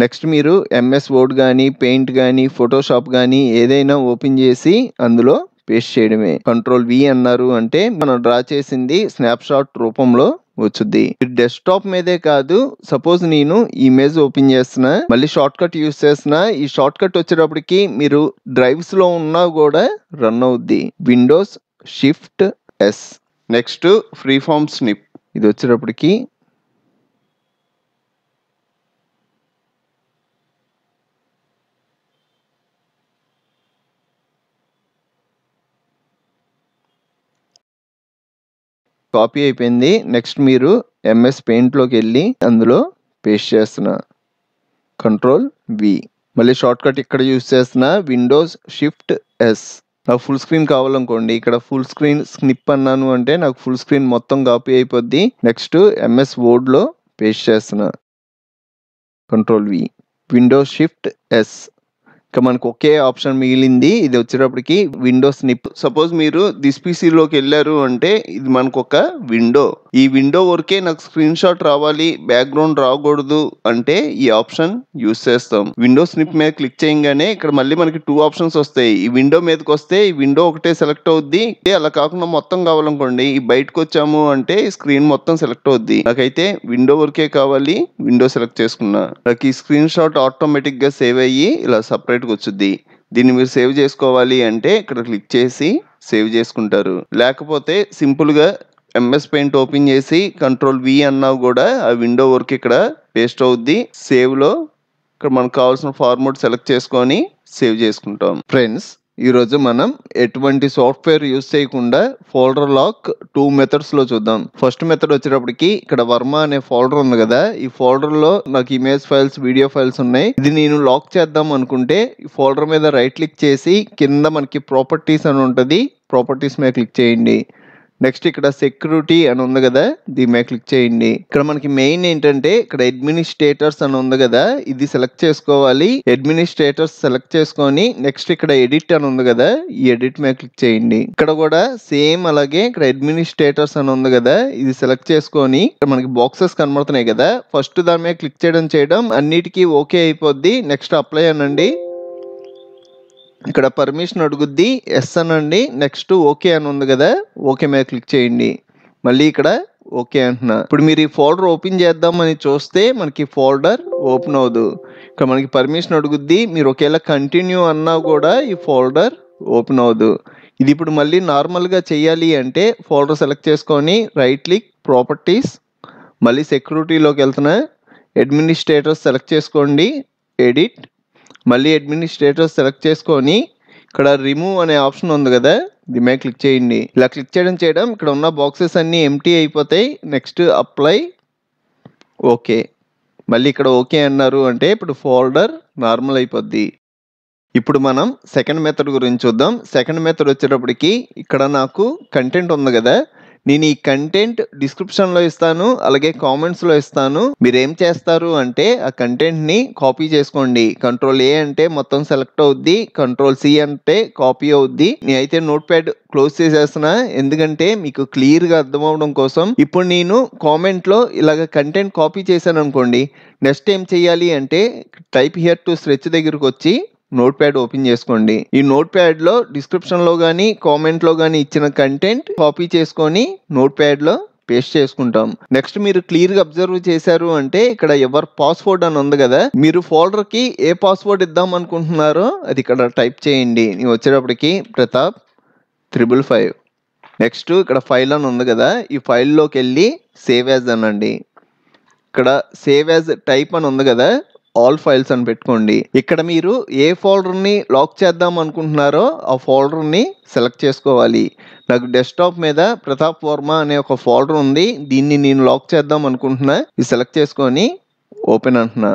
నెక్స్ట్ మీరు ఎంఎస్ వర్డ్ కానీ, పెయింట్ కానీ, ఫోటోషాప్ కానీ ఏదైనా ఓపెన్ చేసి అందులో పేస్ట్ చేయడమే. కంట్రోల్ వి అన్నారు అంటే మనం డ్రా చేసింది స్నాప్ షాట్ రూపంలో వచ్చుద్ది. డెస్క్టాప్ మీదే కాదు, సపోజ్ నేను ఇమేజ్ ఓపెన్ చేస్తున్నా, మళ్ళీ షార్ట్ కట్ యూస్ చేస్తున్నా, ఈ షార్ట్ కట్ వచ్చేటప్పటికి మీరు డ్రైవ్స్ లో ఉన్నా కూడా రన్ అవుద్ది. Windows shift S. Next free form snip, ఇది వచ్చేటప్పటికి కాపీ అయిపోయింది. నెక్స్ట్ మీరు ఎంఎస్ పెయింట్లోకి వెళ్ళి అందులో పేస్ట్ చేస్తున్నా, కంట్రోల్ వి. మళ్ళీ షార్ట్ కట్ ఇక్కడ యూస్ చేస్తున్నా, విండోస్ షిఫ్ట్ ఎస్. నాకు ఫుల్ స్క్రీన్ కావాలనుకోండి, ఇక్కడ ఫుల్ స్క్రీన్ స్నిప్ అన్నాను అంటే నాకు ఫుల్ స్క్రీన్ మొత్తం కాపీ అయిపోద్ది. నెక్స్ట్ ఎంఎస్ వర్డ్లో పేస్ట్ చేస్తున్నా, control V, Windows shift yes. ఇక మనకు ఒకే ఆప్షన్ మిగిలింది, ఇది వచ్చేటప్పటికి విండోస్ స్నిప్. సపోజ్ మీరు దిస్ పీసీలోకి వెళ్ళారు అంటే ఇది మనకు ఒక విండో, ఈ విండో వరకే నాకు స్క్రీన్ షాట్ రావాలి, బ్యాక్గ్రౌండ్ రాకూడదు అంటే ఈ ఆప్షన్ యూస్ చేస్తాం. విండోస్ స్నిప్ మీద క్లిక్ చేయగానే ఇక్కడ మళ్ళీ మనకి 2 ఆప్షన్స్ వస్తాయి. ఈ విండో మీదకి వస్తే ఈ విండో ఒకటే సెలెక్ట్ అవుద్ది, అలా కాకుండా మొత్తం కావాలనుకోండి ఈ బయటకు వచ్చాము అంటే స్క్రీన్ మొత్తం సెలెక్ట్ అవుద్ది. నాకైతే విండో వరకే కావాలి, విండో సెలెక్ట్ చేసుకున్నా. నాకు ఈ స్క్రీన్ షాట్ ఆటోమేటిక్ గా సేవ్ అయ్యి ఇలా సపరేట్ వచ్చుద్ది. దీన్ని మీరు సేవ్ చేసుకోవాలి అంటే ఇక్కడ క్లిక్ చేసి సేవ్ చేసుకుంటారు. లేకపోతే సింపుల్ గా ఎంఎస్ పెయింట్ ఓపెన్ చేసి కంట్రోల్ వి అన్నా కూడా ఆ విండో వరకు ఇక్కడ పేస్ట్ అవుద్ది. సేవ్ లో ఇక్కడ మనకు కావాల్సిన ఫార్మాట్ సెలెక్ట్ చేసుకొని సేవ్ చేసుకుంటాం. ఫ్రెండ్స్, ఈరోజు మనం ఎటువంటి సాఫ్ట్వేర్ యూస్ చేయకుండా ఫోల్డర్ లాక్ 2 మెథడ్స్ లో చూద్దాం. ఫస్ట్ మెథడ్ వచ్చేటప్పటికి ఇక్కడ వర్మ అనే ఫోల్డర్ ఉంది కదా, ఈ ఫోల్డర్ లో నాకు ఇమేజ్ ఫైల్స్, వీడియో ఫైల్స్ ఉన్నాయి. ఇది నేను లాక్ చేద్దాం అనుకుంటే ఈ ఫోల్డర్ మీద రైట్ క్లిక్ చేసి కింద మనకి ప్రాపర్టీస్ అని ఉంటుంది, ప్రాపర్టీస్ మీద క్లిక్ చేయండి. నెక్స్ట్ ఇక్కడ సెక్యూరిటీ అని ఉంది కదా, దీని మీద క్లిక్ చేయండి. ఇక్కడ మనకి మెయిన్ ఏంటంటే ఇక్కడ అడ్మినిస్ట్రేటర్స్ అని ఉంది కదా, ఇది సెలెక్ట్ చేసుకోవాలి. అడ్మినిస్ట్రేటర్స్ సెలెక్ట్ చేసుకొని నెక్స్ట్ ఇక్కడ ఎడిట్ అని ఉంది కదా, ఈ ఎడిట్ మీద క్లిక్ చేయండి. ఇక్కడ కూడా సేమ్ అలాగే ఇక్కడ అడ్మినిస్ట్రేటర్స్ అని ఉంది కదా, ఇది సెలెక్ట్ చేసుకొని ఇక్కడ మనకి బాక్సెస్ కనబడుతున్నాయి కదా, ఫస్ట్ దాని మీద క్లిక్ చేయడం అన్నిటికీ ఓకే అయిపోద్ది. నెక్స్ట్ అప్లై అనండి, ఇక్కడ పర్మిషన్ అడుగుద్ది, ఎస్ అనండి. నెక్స్ట్ ఓకే అని ఉంది కదా, ఓకే మీద క్లిక్ చేయండి. మళ్ళీ ఇక్కడ ఓకే అంటున్నా. ఇప్పుడు మీరు ఈ ఫోల్డర్ ఓపెన్ చేద్దామని చూస్తే మనకి ఫోల్డర్ ఓపెన్ అవ్వదు. ఇక్కడ మనకి పర్మిషన్ అడుగుద్ది, మీరు ఒకేలా కంటిన్యూ అన్నా కూడా ఈ ఫోల్డర్ ఓపెన్ అవ్వదు. ఇది ఇప్పుడు మళ్ళీ నార్మల్గా చేయాలి అంటే ఫోల్డర్ సెలెక్ట్ చేసుకొని రైట్ క్లిక్, ప్రాపర్టీస్, మళ్ళీ సెక్యూరిటీలోకి వెళ్తున్నా, అడ్మినిస్ట్రేటర్స్ సెలెక్ట్ చేసుకోండి, ఎడిట్, మళ్ళీ అడ్మినిస్ట్రేటర్స్ సెలెక్ట్ చేసుకొని ఇక్కడ రిమూవ్ అనే ఆప్షన్ ఉంది కదా, దీని మీద క్లిక్ చేయండి. ఇలా క్లిక్ చేయడం ఇక్కడ ఉన్న బాక్సెస్ అన్నీ ఎంటీ అయిపోతాయి. నెక్స్ట్ అప్లై, ఓకే, మళ్ళీ ఇక్కడ ఓకే అన్నారు అంటే ఇప్పుడు ఫోల్డర్ నార్మల్ అయిపోద్ది. ఇప్పుడు మనం సెకండ్ మెథడ్ గురించి చూద్దాం. సెకండ్ మెథడ్ వచ్చేటప్పటికి ఇక్కడ నాకు కంటెంట్ ఉంది కదా, నేను ఈ కంటెంట్ డిస్క్రిప్షన్లో ఇస్తాను, అలాగే కామెంట్స్లో ఇస్తాను. మీరు ఏం చేస్తారు అంటే ఆ కంటెంట్ని కాపీ చేసుకోండి. కంట్రోల్ ఏ అంటే మొత్తం సెలెక్ట్ అవుద్ది, కంట్రోల్ సి అంటే కాపీ అవుద్ది. నేనైతే నోట్ ప్యాడ్ క్లోజ్ చేసేస్తున్నా, ఎందుకంటే మీకు క్లియర్గా అర్థం అవడం కోసం. ఇప్పుడు నేను కామెంట్లో ఇలాగ కంటెంట్ కాపీ చేశాను అనుకోండి, నెక్స్ట్ ఏం చేయాలి అంటే టైప్ హియర్ టు స్ట్రెచ్ దగ్గరకు వచ్చి నోట్ ప్యాడ్ ఓపెన్ చేసుకోండి. ఈ నోట్ ప్యాడ్ లో డిస్క్రిప్షన్ లో గానీ, కామెంట్ లో గానీ ఇచ్చిన కంటెంట్ కాపీ చేసుకొని నోట్ ప్యాడ్ లో పేస్ట్ చేసుకుంటాం. నెక్స్ట్ మీరు క్లియర్ గా అబ్జర్వ్ చేశారు అంటే ఇక్కడ ఎవర్ పాస్వర్డ్ అని ఉంది కదా, మీరు ఫోల్డర్ కి ఏ పాస్వర్డ్ ఇద్దాం అనుకుంటున్నారో అది ఇక్కడ టైప్ చేయండి. నేను వచ్చేటప్పటికి ప్రతాప్ 555. నెక్స్ట్ ఇక్కడ ఫైల్ అని ఉంది కదా, ఈ ఫైల్లోకి వెళ్ళి సేవ్ యాజ్ అనండి. ఇక్కడ సేవ్ యాజ్ టైప్ అని ఉంది కదా, ఆల్ ఫైల్స్ అని పెట్టుకోండి. ఇక్కడ మీరు ఏ ఫోల్డర్ని లాక్ చేద్దాం అనుకుంటున్నారో ఆ ఫోల్డర్ని సెలెక్ట్ చేసుకోవాలి. నాకు డెస్క్టాప్ మీద ప్రతాప్ వర్మ అనే ఒక ఫోల్డర్ ఉంది, దీన్ని నేను లాక్ చేద్దాం అనుకుంటున్నా. ఇది సెలెక్ట్ చేసుకొని ఓపెన్ అంటున్నా.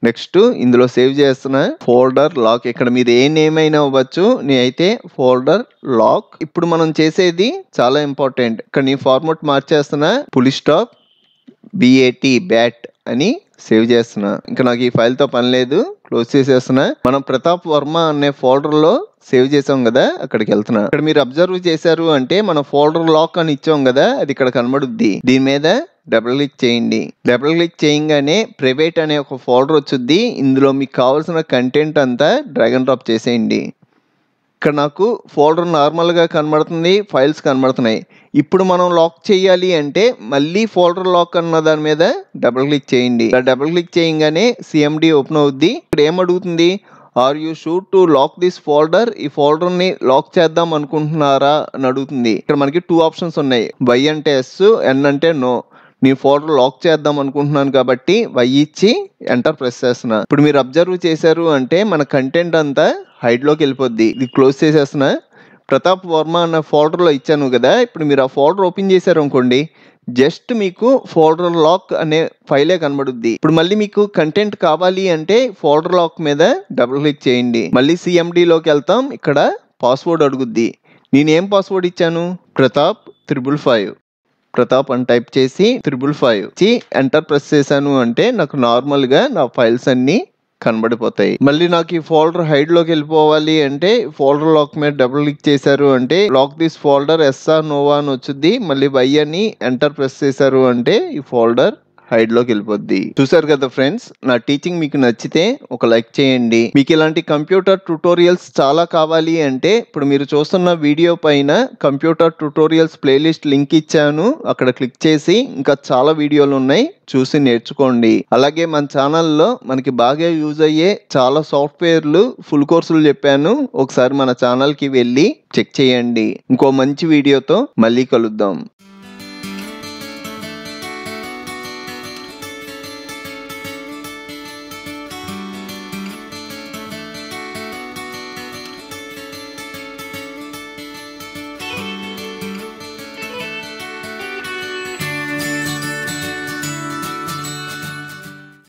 నెక్స్ట్ ఇందులో సేవ్ చేస్తున్న ఫోల్డర్ లాక్. ఇక్కడ మీరు ఏ నేమ్ అయినా అవ్వచ్చు, నేనైతే ఫోల్డర్ లాక్. ఇప్పుడు మనం చేసేది చాలా ఇంపార్టెంట్. ఇక్కడ నీ ఫార్మాట్ మార్చేస్తున్నా, ఫుల్ స్టాప్ బ్యాట్ అని సేవ్ చేస్తున్నా. ఇంకా నాకు ఈ ఫైల్ తో పని లేదు, క్లోజ్ చేసేస్తున్నా. మనం ప్రతాప్ వర్మ అనే ఫోల్డర్ లో సేవ్ చేసాం కదా, అక్కడికి వెళ్తున్నా. ఇక్కడ మీరు అబ్జర్వ్ చేశారు అంటే మన ఫోల్డర్ లాక్ అని ఇచ్చాం కదా, అది ఇక్కడ కనబడుద్ది. దీని మీద డబుల్ క్లిక్ చేయండి. డబుల్ క్లిక్ చేయగానే ప్రైవేట్ అనే ఒక ఫోల్డర్ వచ్చుద్ది. ఇందులో మీకు కావాల్సిన కంటెంట్ అంతా డ్రాగ్ అండ్ డ్రాప్ చేసేయండి. ఇక్కడ నాకు ఫోల్డర్ నార్మల్గా కనబడుతుంది, ఫైల్స్ కనబడుతున్నాయి. ఇప్పుడు మనం లాక్ చేయాలి అంటే మళ్ళీ ఫోల్డర్ లాక్ అన్న దాని మీద డబుల్ క్లిక్ చేయండి. డబుల్ క్లిక్ చేయగానే సిఎండి ఓపెన్ అవుద్ది. ఇక్కడ ఏం అడుగుతుంది, are you sure to lock this folder, ఈ ఫోల్డర్ని లాక్ చేద్దాం అనుకుంటున్నారా అని అడుగుతుంది. ఇక్కడ మనకి 2 ఆప్షన్స్ ఉన్నాయి, వై అంటే ఎస్, ఎన్ అంటే నో. నేను ఫోల్డర్ లాక్ చేద్దాం అనుకుంటున్నాను కాబట్టి వై ఇచ్చి ఎంటర్ ప్రెస్ చేస్తున్నా. ఇప్పుడు మీరు అబ్జర్వ్ చేశారు అంటే మన కంటెంట్ అంతా హైడ్లోకి వెళ్ళిపోద్ది. ఇది క్లోజ్ చేసేస్తున్నా. ప్రతాప్ వర్మ అన్న ఫోల్డర్లో ఇచ్చాను కదా, ఇప్పుడు మీరు ఆ ఫోల్డర్ ఓపెన్ చేశారు అనుకోండి, జస్ట్ మీకు ఫోల్డర్ లాక్ అనే ఫైలే కనబడుద్ది. ఇప్పుడు మళ్ళీ మీకు కంటెంట్ కావాలి అంటే ఫోల్డర్ లాక్ మీద డబుల్ క్లిక్ చేయండి. మళ్ళీ సిఎండిలోకి వెళ్తాం. ఇక్కడ పాస్వర్డ్ అడుగుద్ది. నేనేం పాస్వర్డ్ ఇచ్చాను, ప్రతాప్ 555. ప్రతాప్ అని టైప్ చేసి 555 ఇచ్చి ఎంటర్ ప్రెస్ చేశాను అంటే నాకు నార్మల్గా నా ఫైల్స్ అన్నీ కనబడిపోతాయి. మళ్ళీ నాకు ఈ ఫోల్డర్ హైడ్లోకి వెళ్ళిపోవాలి అంటే ఫోల్డర్ లాక్ మీద డబుల్ క్లిక్ చేశారు అంటే lock this folder yes or no అని వచ్చింది. మళ్ళీ వై అని ఎంటర్ ప్రెస్ చేశారు అంటే ఈ ఫోల్డర్ హైడ్లోకి వెళ్ళిపోద్ది. చూసారు కదా ఫ్రెండ్స్, నా టీచింగ్ మీకు నచ్చితే ఒక లైక్ చేయండి. మీకు ఇలాంటి కంప్యూటర్ ట్యుటోరియల్స్ చాలా కావాలి అంటే ఇప్పుడు మీరు చూస్తున్న వీడియో పైన కంప్యూటర్ ట్యుటోరియల్స్ ప్లేలిస్ట్ లింక్ ఇచ్చాను, అక్కడ క్లిక్ చేసి ఇంకా చాలా వీడియోలు ఉన్నాయి, చూసి నేర్చుకోండి. అలాగే మన ఛానల్లో మనకి బాగా యూజ్ అయ్యే చాలా సాఫ్ట్వేర్లు ఫుల్ కోర్సులు చెప్పాను, ఒకసారి మన ఛానల్కి వెళ్ళి చెక్ చేయండి. ఇంకో మంచి వీడియోతో మళ్ళీ కలుద్దాం.